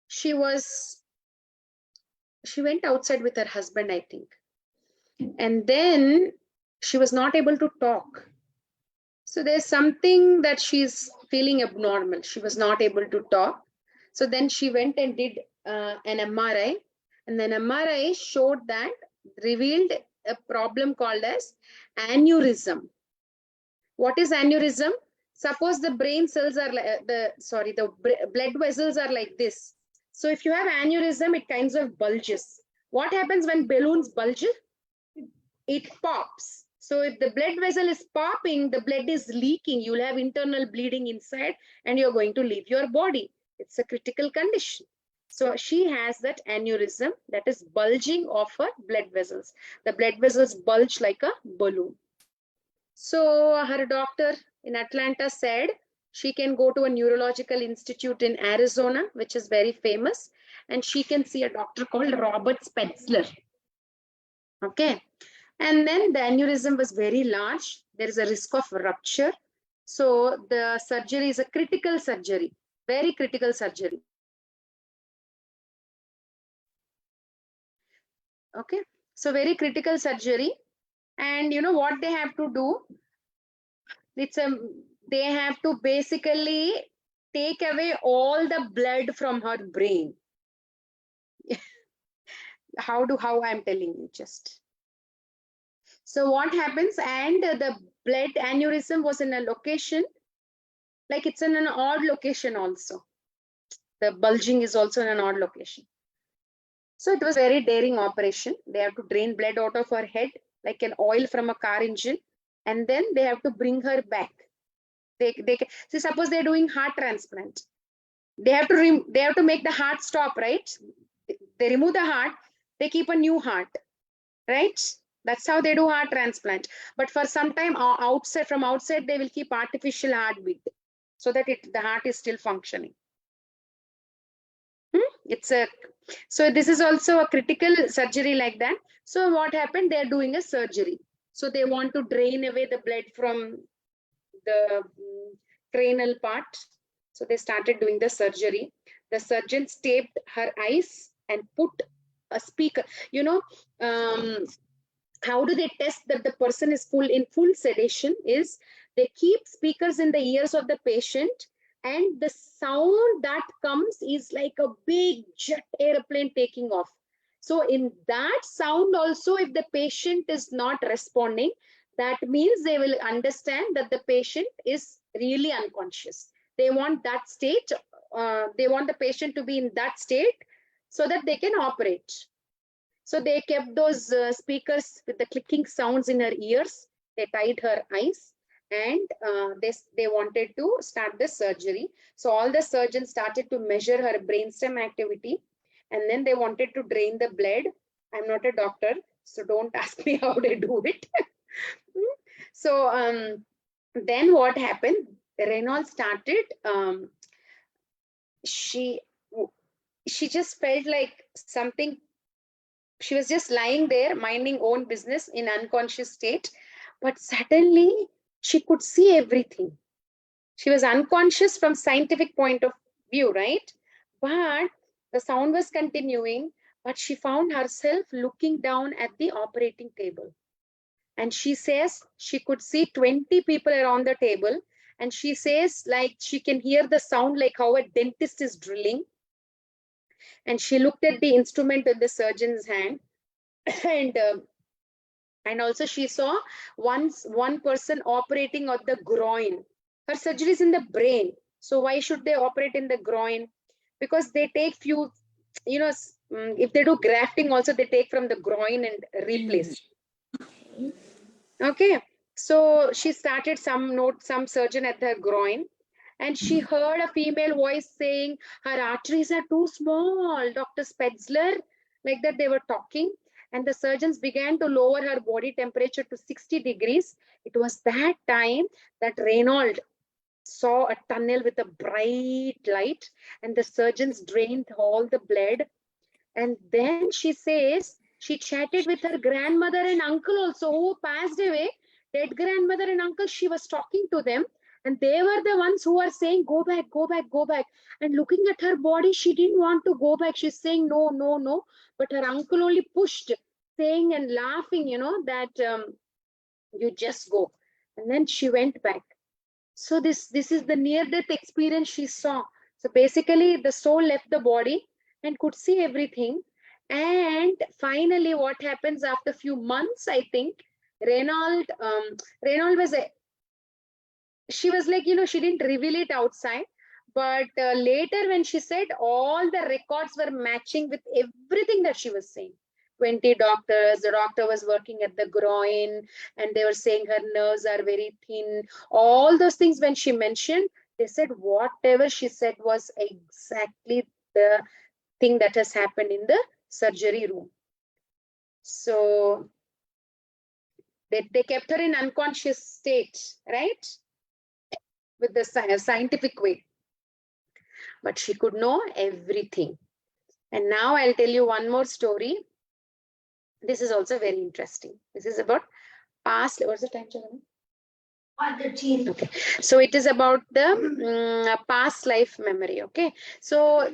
she went outside with her husband, I think. And then she was not able to talk. So there's something that she's feeling abnormal. She was not able to talk. So then she went and did an MRI. And then MRI showed that, revealed a problem called as aneurysm. What is aneurysm? Suppose the brain cells are like the blood vessels are like this. So if you have aneurysm, it kinds of bulges. What happens when balloons bulge? It pops. So if the blood vessel is popping, the blood is leaking. You'll have internal bleeding inside and you're going to leave your body. It's a critical condition. So she has that aneurysm, that is bulging of her blood vessels. The blood vessels bulge like a balloon. So her doctor in Atlanta said she can go to a neurological institute in Arizona, which is very famous, and she can see a doctor called Robert Spetzler. Okay. And then the aneurysm was very large. There is a risk of rupture. So the surgery is a critical surgery, very critical surgery. Okay. So very critical surgery. And you know what they have to do? They have to basically take away all the blood from her brain. How I'm telling you just. So what happens? And the blood aneurysm was in a location, like it's in an odd location also. The bulging is also in an odd location. So it was a very daring operation. They have to drain blood out of her head like an oil from a car engine, and then they have to bring her back. So suppose they're doing heart transplant. They have to make the heart stop, right? They remove the heart, they keep a new heart, right? That's how they do heart transplant. But for some time from outside, they will keep artificial heartbeat so that the heart is still functioning. So this is also a critical surgery like that. So what happened? They're doing a surgery. So they want to drain away the blood from the cranial part. So they started doing the surgery. The surgeons taped her eyes and put a speaker. You know, how do they test that the person is in full sedation? Is they keep speakers in the ears of the patient and the sound that comes is like a big jet airplane taking off. So in that sound also, if the patient is not responding, that means they will understand that the patient is really unconscious. They want that state, they want the patient to be in that state so that they can operate. So they kept those speakers with the clicking sounds in her ears. They tied her eyes, and they wanted to start the surgery. So all the surgeons started to measure her brainstem activity, and then they wanted to drain the blood. I'm not a doctor, so don't ask me how they do it. So then what happened? Reynolds started. She just felt like something. She was just lying there minding own business in unconscious state, but suddenly she could see everything. She was unconscious from scientific point of view, right? But the sound was continuing, but she found herself looking down at the operating table. And she says she could see 20 people around the table. And she says like she can hear the sound like how a dentist is drilling. And she looked at the instrument in the surgeon's hand. And also she saw one person operating on the groin. Her surgery is in the brain. So why should they operate in the groin? Because they take few, if they do grafting also, they take from the groin and replace. Okay. So she started some surgeon at her groin, and she heard a female voice saying, her arteries are too small, Dr. Spetzler. Like that they were talking. And the surgeons began to lower her body temperature to 60 degrees. It was that time that Reynolds saw a tunnel with a bright light, and the surgeons drained all the blood. And then she says she chatted with her grandmother and uncle also, who passed away. Dead grandmother and uncle, she was talking to them. And they were the ones who were saying, go back, go back, go back. And looking at her body, she didn't want to go back. She's saying, no, no, no. But her uncle only pushed, saying and laughing, that you just go. And then she went back. So this is the near-death experience she saw. So basically, the soul left the body and could see everything. And finally, what happens after a few months, I think, Reynolds was she was like, she didn't reveal it outside. But later when she said, all the records were matching with everything that she was saying. 20 doctors, the doctor was working at the groin, and they were saying her nerves are very thin. All those things when she mentioned, they said whatever she said was exactly the thing that has happened in the surgery room. So they kept her in unconscious state, right? With the scientific way. But she could know everything. And now I'll tell you one more story. This is also very interesting. This is about past. What's the time, Chalana? 1:13. Okay. So it is about the past life memory. Okay. So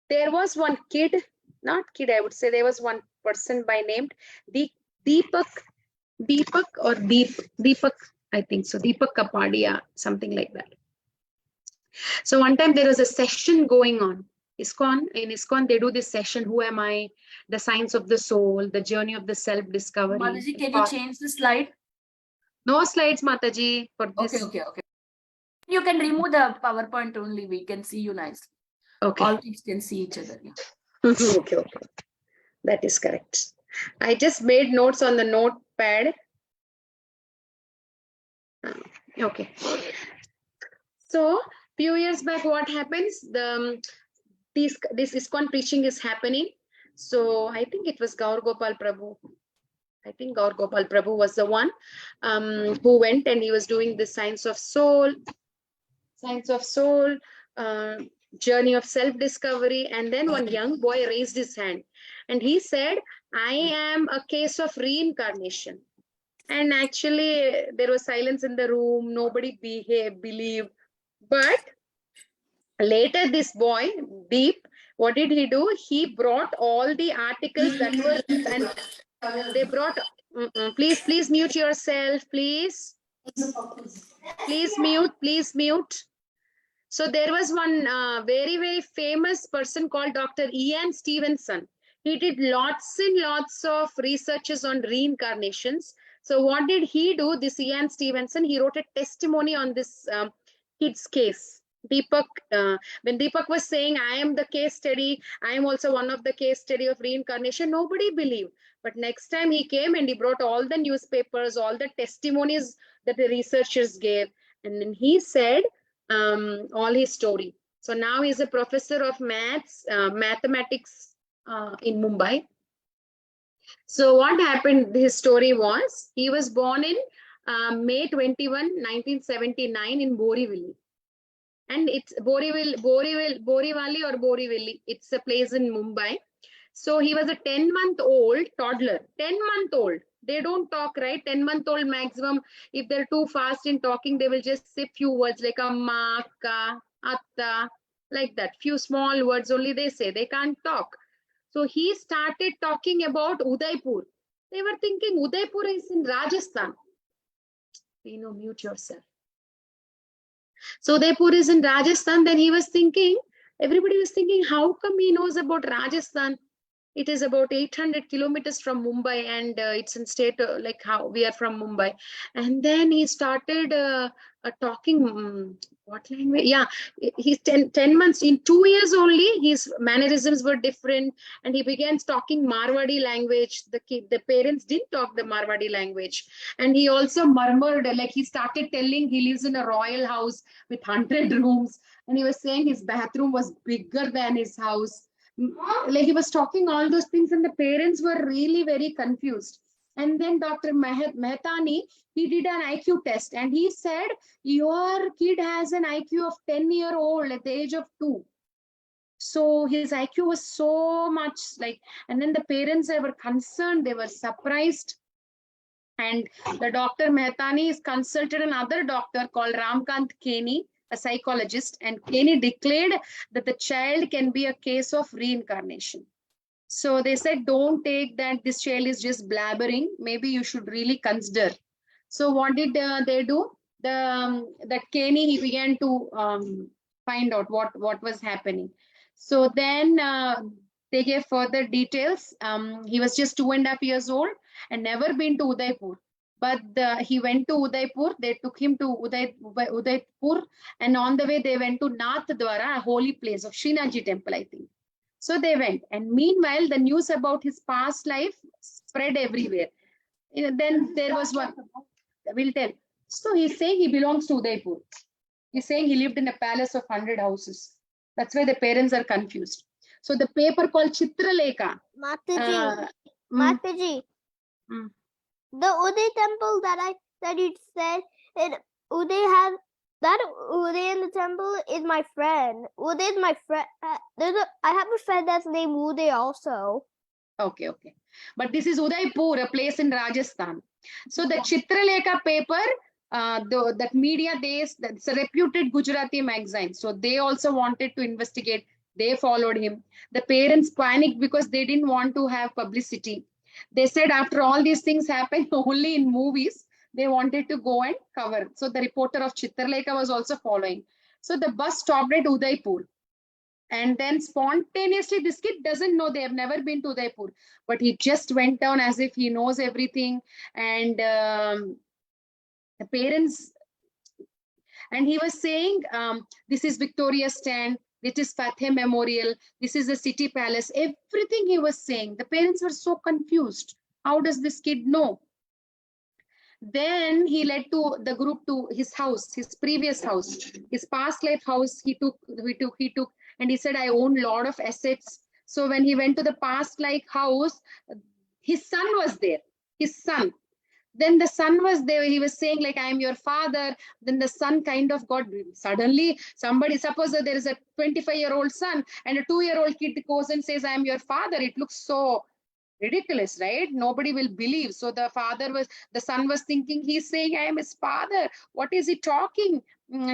there was one kid, not kid, I would say there was one person by named Deepak, I think so. Deepak Kapadia, something like that. So one time there was a session going on. In ISKCON, they do this session, Who Am I? The Science of the Soul, the Journey of the Self-Discovery. Mataji, can you change the slide? No slides, Mataji, for this. Okay. You can remove the PowerPoint only. We can see you nicely. Okay. All kids can see each other. Okay. That is correct. I just made notes on the notepad. Okay. So few years back, what happens? This ISKCON preaching is happening. So I think it was Gaur Gopal Prabhu. I think Gaur Gopal Prabhu was the one who went, and he was doing the Science of Soul, Journey of Self-Discovery. And then one young boy raised his hand and he said, I am a case of reincarnation. And actually there was silence in the room. Nobody believed. But later this boy, Deep, what did he do? He brought all the articles that were, and they brought, please mute yourself, please. Please mute. So there was one very, very famous person called Dr. Ian Stevenson. He did lots and lots of researches on reincarnations. So what did he do? This Ian Stevenson, he wrote a testimony on this kid's case. Deepak, when Deepak was saying, I am the case study, I am also one of the case study of reincarnation, nobody believed. But next time he came and he brought all the newspapers, all the testimonies that the researchers gave. And then he said all his story. So now he's a professor of mathematics in Mumbai. So what happened, his story was, he was born in May 21, 1979 in Borivali. And it's Borivali or Borivali. It's a place in Mumbai. So he was a 10-month-old toddler, 10-month-old. They don't talk, right? 10-month-old maximum. If they're too fast in talking, they will just say few words like amma, akka, atta, like that. Few small words only they say. They can't talk. So he started talking about Udaipur. They were thinking Udaipur is in Rajasthan. Mute yourself. So Udaipur is in Rajasthan. Then he was thinking, everybody was thinking, how come he knows about Rajasthan? It is about 800 kilometers from Mumbai, and it's in state like how we are from Mumbai. And then he started talking, what language? Yeah, he's 10 months, in 2 years only, his mannerisms were different, and he began talking Marwadi language. The parents didn't talk the Marwadi language. And he also murmured, like he started telling he lives in a royal house with 100 rooms. And he was saying his bathroom was bigger than his house. Like he was talking all those things, and the parents were really very confused. And then Dr. Mehtani, he did an IQ test, and he said, your kid has an IQ of 10-year-old at the age of 2. So his IQ was so much like, and then the parents, they were concerned, they were surprised. And the Dr. Mehtani is consulted another doctor called Ramkant Keni, a psychologist, and Keni declared that the child can be a case of reincarnation. So they said, don't take that this child is just blabbering. Maybe you should really consider. So what did they do? That Keni, he began to find out what was happening. So then they gave further details. He was just 2.5 years old and never been to Udaipur. But he went to Udaipur. They took him to Udaipur, and on the way they went to Nath Dwara, a holy place of Srinathji temple, I think. So they went, and meanwhile the news about his past life spread everywhere. Then there was one. We'll tell. So he's saying he belongs to Udaipur. He's saying he lived in a palace of 100 houses. That's why the parents are confused. So the paper called Chitralekha. Mataji. The Uday temple that you said, Uday has that Uday in the temple is my friend. Uday is my friend. I have a friend that's named Uday also. Okay. But this is Udaipur, a place in Rajasthan. So the Chitralekha paper, that media days, that's a reputed Gujarati magazine. So they also wanted to investigate. They followed him. The parents panicked because they didn't want to have publicity. They said after all these things happened only in movies, they wanted to go and cover. So the reporter of Chitralekha was also following. So the bus stopped at Udaipur. And then spontaneously, this kid doesn't know, they have never been to Udaipur, but he just went down as if he knows everything. And the parents, and he was saying, this is Victoria Stand, it is Fateh Memorial, this is the city palace, everything he was saying. The parents were so confused. How does this kid know? Then he led to the group to his house, his previous house, his past life house. He took, and he said, I own a lot of assets. So when he went to the past life house, his son was there, his son. Then the son was there. He was saying like, I am your father. Then the son kind of got, suddenly somebody, suppose that there is a 25-year-old son and a 2-year-old kid goes and says, I am your father. It looks so ridiculous, right? Nobody will believe. So the son was thinking, he's saying, I am his father. What is he talking?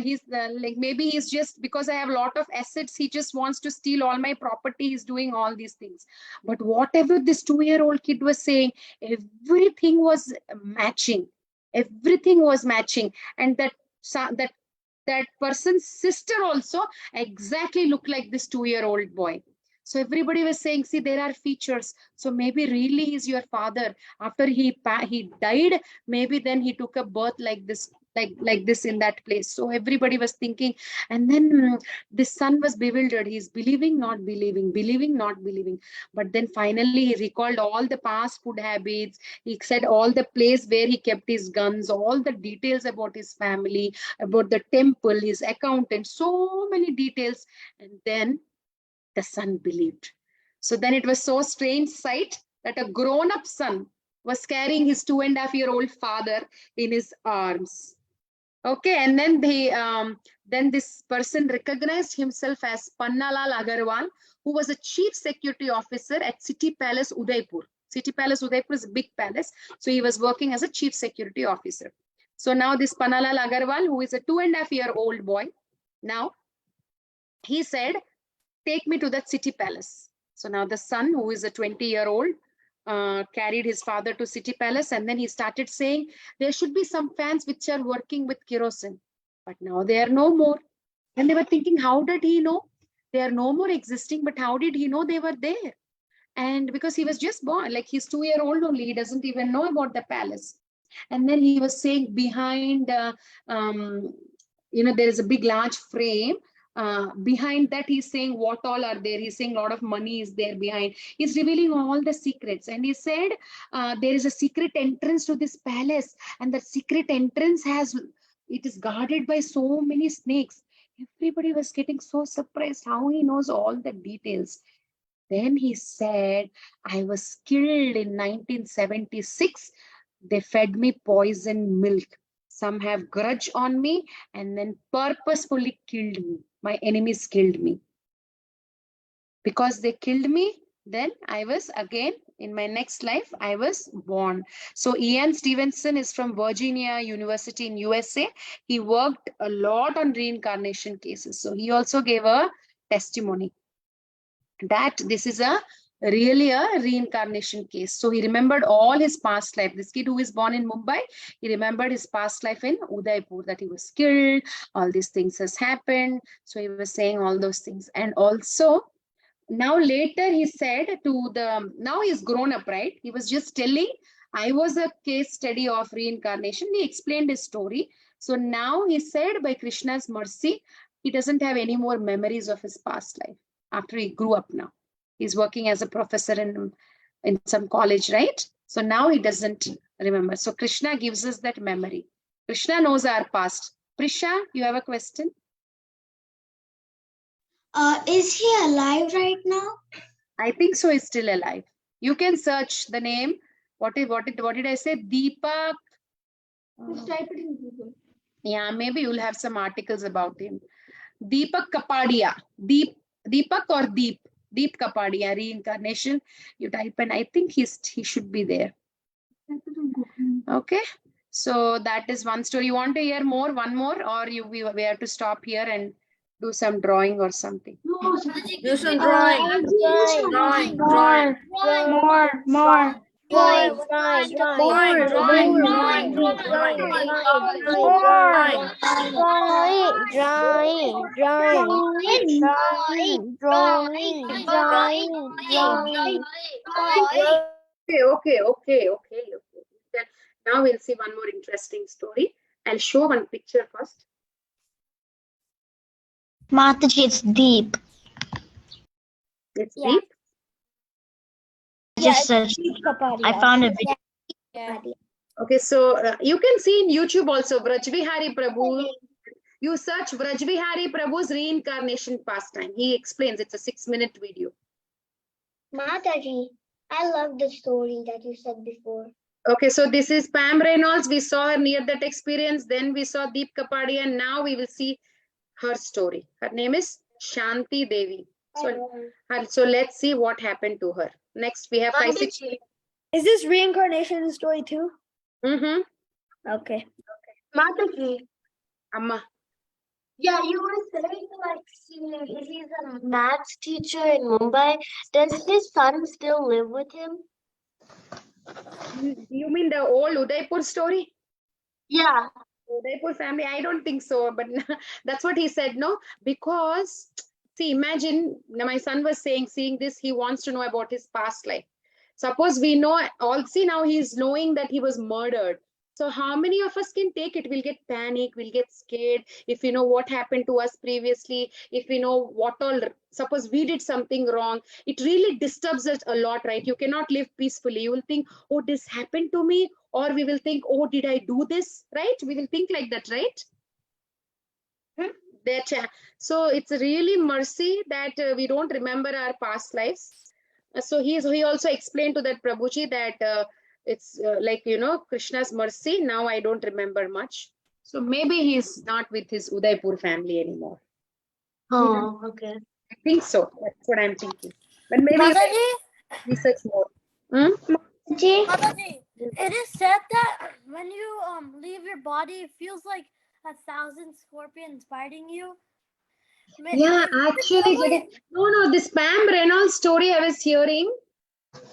He's like, maybe he's just, because I have a lot of assets, he just wants to steal all my property. He's doing all these things. But whatever this 2-year-old kid was saying, everything was matching. Everything was matching. And that that person's sister also exactly looked like this 2-year-old boy. So everybody was saying, see, there are features. So maybe really he's your father. After he died, maybe then he took a birth like this, like this in that place. So everybody was thinking, and then this son was bewildered. He's believing, not believing, believing, not believing. But then finally he recalled all the past food habits. He said all the place where he kept his guns, all the details about his family, about the temple, his accountant, so many details. And then the son believed. So then it was so strange sight that a grown-up son was carrying his 2.5-year-old father in his arms. Okay, and then then this person recognized himself as Pannalal Agarwal, who was a chief security officer at City Palace Udaipur. City Palace Udaipur is a big palace, so he was working as a chief security officer. So now this Pannalal Agarwal, who is a 2.5-year-old boy, now he said, take me to that city palace. So now the son, who is a 20-year-old, carried his father to city palace, and then he started saying there should be some fans which are working with kerosene, but now they are no more. And they were thinking, how did he know? They are no more existing, but how did he know they were there? And because he was just born, like he's 2-year-old only, he doesn't even know about the palace. And then he was saying behind, there is a big large frame. Behind that, he's saying what all are there. He's saying a lot of money is there behind. He's revealing all the secrets. And he said there is a secret entrance to this palace, and that secret entrance it is guarded by so many snakes. Everybody was getting so surprised how he knows all the details. Then he said, I was killed in 1976. They fed me poison milk. Some have grudge on me and then purposefully killed me. My enemies killed me. Because they killed me, then I was again, in my next life, I was born. So Ian Stevenson is from Virginia University in USA. He worked a lot on reincarnation cases. So he also gave a testimony that this is really a reincarnation case. So he remembered all his past life. This kid who is born in Mumbai, he remembered his past life in Udaipur, that he was killed, all these things has happened. So he was saying all those things. And also, now later he said now he's grown up, right? He was just telling, I was a case study of reincarnation. He explained his story. So now he said, by Krishna's mercy, he doesn't have any more memories of his past life after he grew up now. He's working as a professor in some college, right? So now he doesn't remember. So Krishna gives us that memory. Krishna knows our past. Prisha, you have a question? Is he alive right now? I think so. He's still alive. You can search the name. What did I say? Deepak. Just type it in Google. Yeah, maybe you'll have some articles about him. Deepak Kapadia. Deepak or Deep Kapadia, reincarnation. You type and I think he should be there. Okay. So that is one story. You want to hear more? One more, or we have to stop here and do some drawing or something? Do some drawing. Drawing. More. Okay. Then now we'll see one more interesting story. I'll show one picture first. Mataji, it's deep. It's Yeah. deep. Just searched. I found a video. Yeah. Okay, so you can see in YouTube also Vrajvihari Prabhu. You search Vrajvihari Prabhu's reincarnation pastime. He explains. It's a 6-minute video. Mataji, I love the story that you said before. Okay, so this is Pam Reynolds. We saw her near that experience. Then we saw Deep Kapadia, and now we will see her story. Her name is Shanti Devi. So let's see what happened to her. Next, we have 5-6. Is this reincarnation story too? Mm-hmm. Okay. Mataji, Amma. yeah, you were saying like he's a maths teacher in Mumbai. Does his son still live with him? You mean the old Udaipur story? Yeah. Udaipur family, I don't think so, but that's what he said, no? Because, see, imagine my son was saying, seeing this, he wants to know about his past life. Suppose we know, all see now he's knowing that he was murdered. So how many of us can take it? We'll get panic, we'll get scared. If we know what happened to us previously, if we know what all, suppose we did something wrong, it really disturbs us a lot, right? You cannot live peacefully. You will think, oh, this happened to me, or we will think, oh, did I do this, right? We will think like that, right? So it's really mercy that we don't remember our past lives. So he also explained to that Prabhuji that it's like, Krishna's mercy. Now I don't remember much. So maybe he's not with his Udaipur family anymore. Oh, okay. I think so. That's what I'm thinking. But maybe you can research more. Mataji, it is said that when you leave your body, it feels like 1,000 scorpions biting you. Yeah, actually, no, this Pam Reynolds story I was hearing.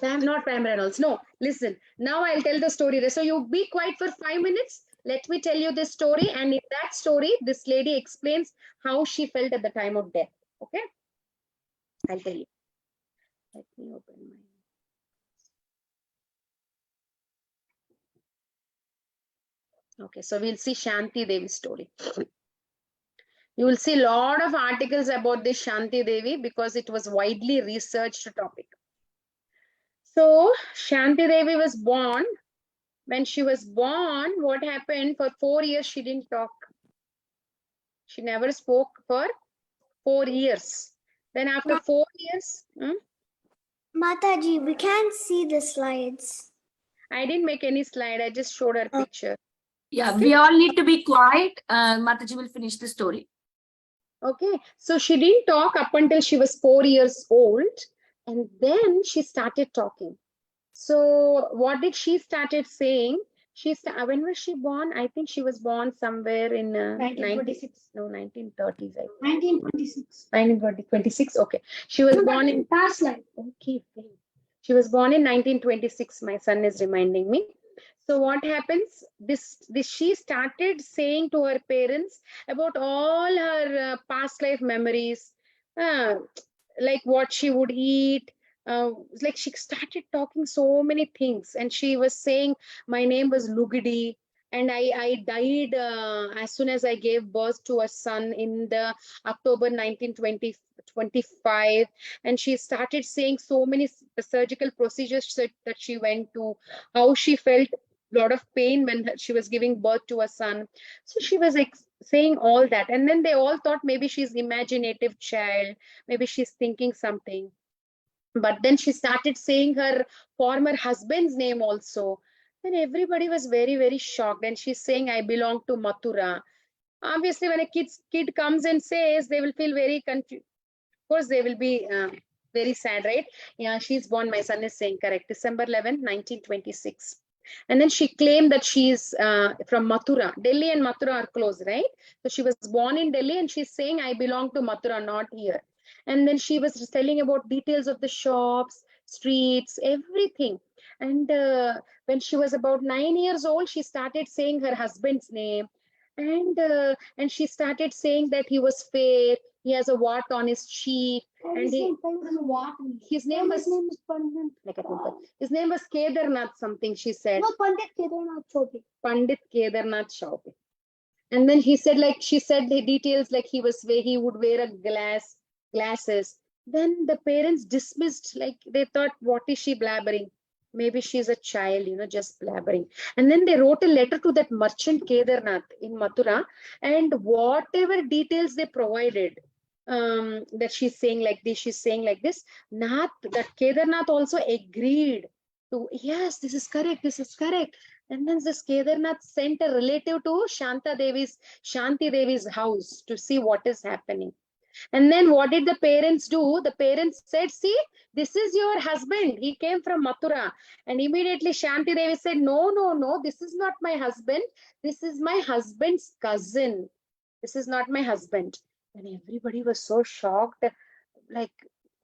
Not Pam Reynolds. No, listen. Now I'll tell the story. So you be quiet for 5 minutes. Let me tell you this story. And in that story, this lady explains how she felt at the time of death. Okay? I'll tell you. Let me open my. Okay, so we'll see Shanti Devi's story. You will see a lot of articles about this Shanti Devi because it was widely researched topic. So Shanti Devi was born. When she was born, what happened? For 4 years, she didn't talk. She never spoke for 4 years. Then after 4 years, Mataji, we can't see the slides. I didn't make any slide. I just showed her picture. Yeah, we all need to be quiet. Mataji will finish the story. Okay, so she didn't talk up until she was 4 years old. And then she started talking. So what did she started saying? When was she born? I think she was born somewhere in 1926. No, 1930s. I think. 1926. 1926. Okay, she was born in past life. Okay, fine. She was born in 1926. My son is reminding me. So what happens? This she started saying to her parents about all her past life memories, like what she would eat. Like she started talking so many things, and she was saying, "My name was Lugidi, and I died as soon as I gave birth to a son in the October 1925." And she started saying so many surgical procedures that she went to, how she felt lot of pain when she was giving birth to a son. So she was saying all that, and then they all thought maybe she's imaginative child, maybe she's thinking something. But then she started saying her former husband's name also. Then everybody was very, very shocked, and she's saying, I belong to Mathura. Obviously, when a kid comes and says, they will feel very confused. Of course, they will be very sad, right? Yeah, she's born, my son is saying correct, December 11, 1926. And then she claimed that she's from Mathura. Delhi and Mathura are close, right? So she was born in Delhi, and she's saying, I belong to Mathura, not here. And then she was just telling about details of the shops, streets, everything. And when she was about 9 years old, she started saying her husband's name. And she started saying that he was fair, he has a wart on his cheek. And his name was like I told her, his name was Kedarnath something, she said. No, Pandit Kedarnath Chaudhary. Pandit Kedarnath Chaudhary. And then she said the details, like he would wear a glasses. Then the parents dismissed, like they thought, what is she blabbering? Maybe she's a child, just blabbering. And then they wrote a letter to that merchant Kedarnath in Mathura, and whatever details they provided, that she's saying like this, that Kedarnath also agreed to, yes, this is correct. And then this Kedarnath sent a relative to Shanti Devi's house to see what is happening. And then what did the parents do? The parents said, see, this is your husband. He came from Mathura. And immediately Shanti Devi said, no, this is not my husband. This is my husband's cousin. This is not my husband. And everybody was so shocked.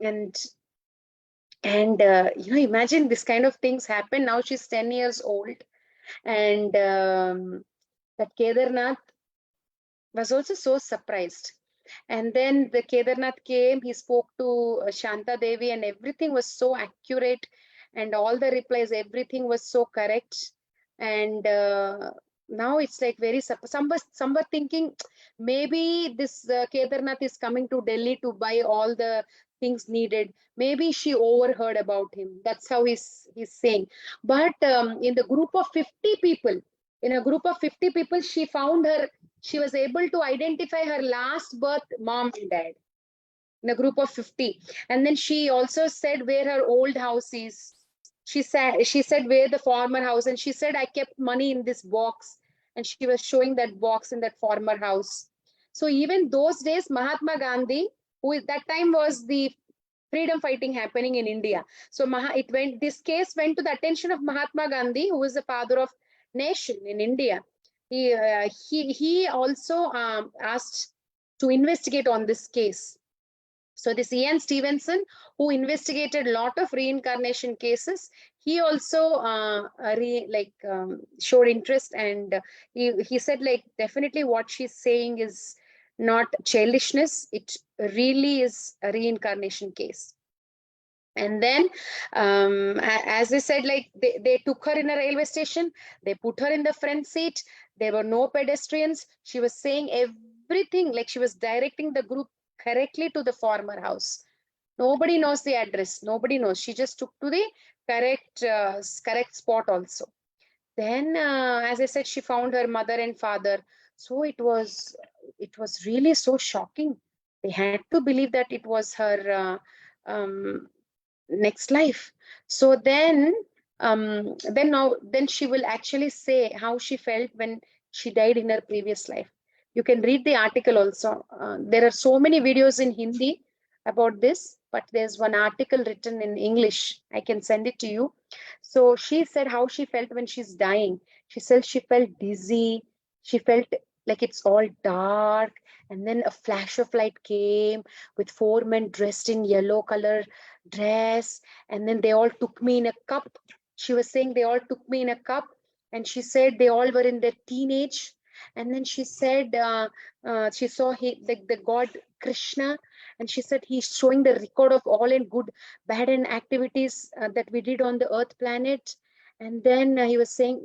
And imagine this kind of things happen. Now she's 10 years old. And that Kedarnath was also so surprised. And then the Kedarnath came, he spoke to Shanta Devi, and everything was so accurate, and all the replies, everything was so correct. And now it's like very, some were thinking maybe this Kedarnath is coming to Delhi to buy all the things needed. Maybe she overheard about him. That's how he's saying. But in the group of 50 people, she found her, she was able to identify her last birth mom and dad in a group of 50. And then she also said where her old house is. She said where the former house, and she said, I kept money in this box, and she was showing that box in that former house. So even those days, Mahatma Gandhi, who at that time was the freedom fighting happening in India. So this case went to the attention of Mahatma Gandhi, who is the father of nation in India. He also asked to investigate on this case. So this Ian Stevenson, who investigated a lot of reincarnation cases, he also showed interest, and he said, like, definitely what she's saying is not childishness. It really is a reincarnation case. And then, as I said, like they took her in a railway station, they put her in the front seat, there were no pedestrians. She was saying everything, like she was directing the group correctly to the former house. Nobody knows the address. Nobody knows. She just took to the correct spot also. Then, as I said, she found her mother and father. So it was really so shocking. They had to believe that it was her next life. So then she will actually say how she felt when she died in her previous life. You can read the article also. There are so many videos in Hindi about this, but there's one article written in English. I can send it to you. So she said how she felt when she's dying. She said she felt dizzy. She felt like it's all dark. And then a flash of light came with 4 men dressed in yellow color dress. And then they all took me in a cup. She was saying they all took me in a cup. And she said they all were in their teenage. And then she said she saw the god Krishna, and she said he's showing the record of all in good, bad, and activities that we did on the earth planet. And then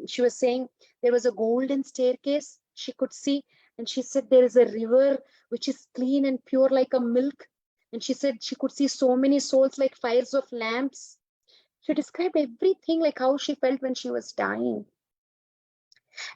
she was saying there was a golden staircase she could see, and she said there is a river which is clean and pure like a milk. And she said she could see so many souls like fires of lamps. She described everything, like how she felt when she was dying.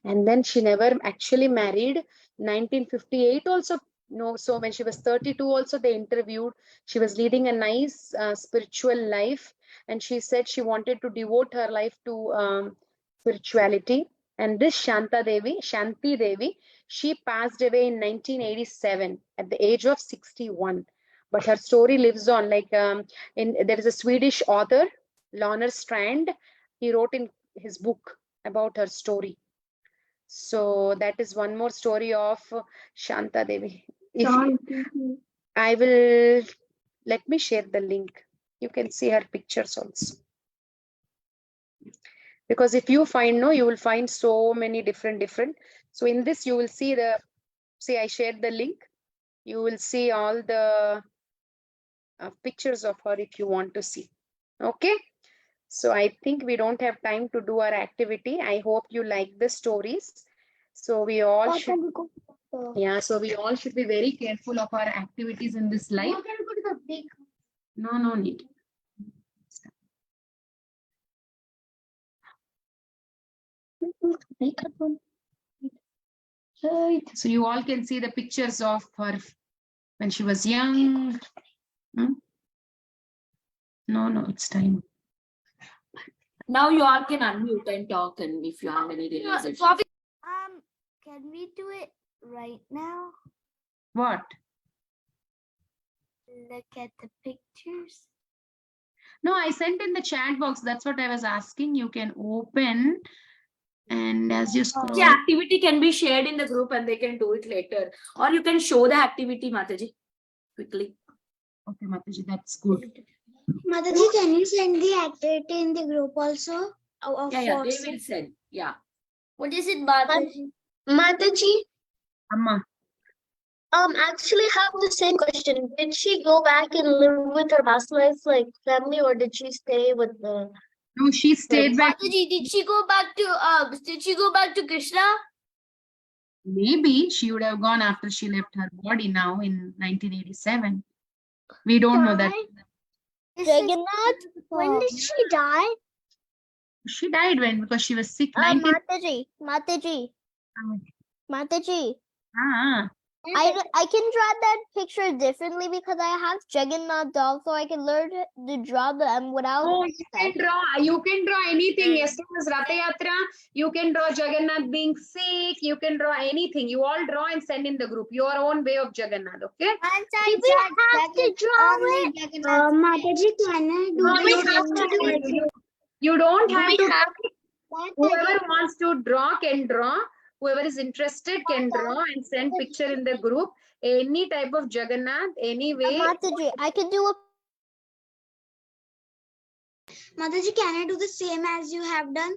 And then she never actually married. 1958 also, no. So when she was 32 also, they interviewed. She was leading a nice spiritual life, and she said she wanted to devote her life to spirituality. And this Shanti Devi, she passed away in 1987 at the age of 61. But her story lives on. Like there is a Swedish author, Lorner Strand. He wrote in his book about her story. So that is one more story of Shanta Devi. I will, let me share the link. You can see her pictures also. Because if you find, you will find so many different. So in this, you will see I shared the link. You will see all the pictures of her if you want to see. Okay. So I think we don't have time to do our activity. I hope you like the stories. So we all should, so we all should be very careful of our activities in this life. No need. So you all can see the pictures of her when she was young. No, it's time. Now you all can unmute and talk, and if you have any realizations. Can we do it right now? What? Look at the pictures. No, I sent in the chat box. That's what I was asking. You can open, and as you scroll. The activity can be shared in the group and they can do it later. Or you can show the activity, Mataji, quickly. Okay, Mataji, that's good. Mataji, can you send the activity in the group also? Yeah, they will send. Yeah. What is it, Mataji? Mataji, Amma. actually have the same question. Did she go back and live with her past life like family, or did she stay with the? No, she stayed back. Mataji, did she go back to Krishna? Maybe she would have gone after she left her body now in 1987. We don't know that. Jagannath, when did she die? She died when? Because she was sick. 19... Mataji. Ah, I can draw that picture differently because I have Jagannath doll, so I can learn to draw them without. Oh, you can draw. You can draw anything. As soon as Ratha Yatra, you can draw Jagannath being sick. You can draw anything. You all draw and send in the group. Your own way of Jagannath. Okay. Do we have to draw it? Mataji, can I do No, you have to do it. You don't have to. Whoever wants to draw can draw. Whoever is interested can draw and send picture in the group. Any type of Jagannath, any way. Mataji, I can do a. Mataji, can I do the same as you have done?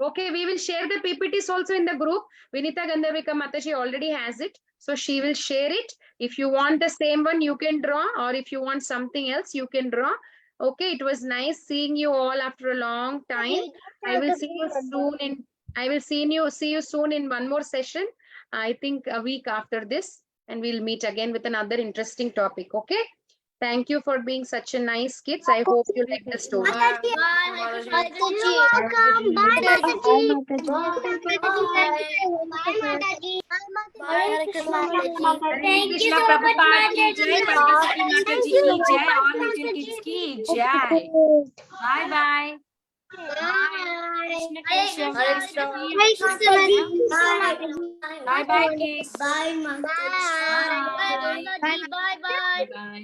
Okay, we will share the PPTs also in the group. Vinita Gandhavika Mataji already has it. So she will share it. If you want the same one, you can draw. Or if you want something else, you can draw. Okay, it was nice seeing you all after a long time. I will see you soon see you soon in one more session. I think a week after this, and we'll meet again with another interesting topic. Okay. Thank you for being such a nice kids. I hope you like the story. Welcome. Bye, Mataji. Hare Krishna Prabhupada ki jai, Padma Sakhi Mataji ki jai, all little kids ki jai. Bye bye. Krishna Krishna. Bye bye kids. Bye, Mataji. Bye. Bye. Bye bye.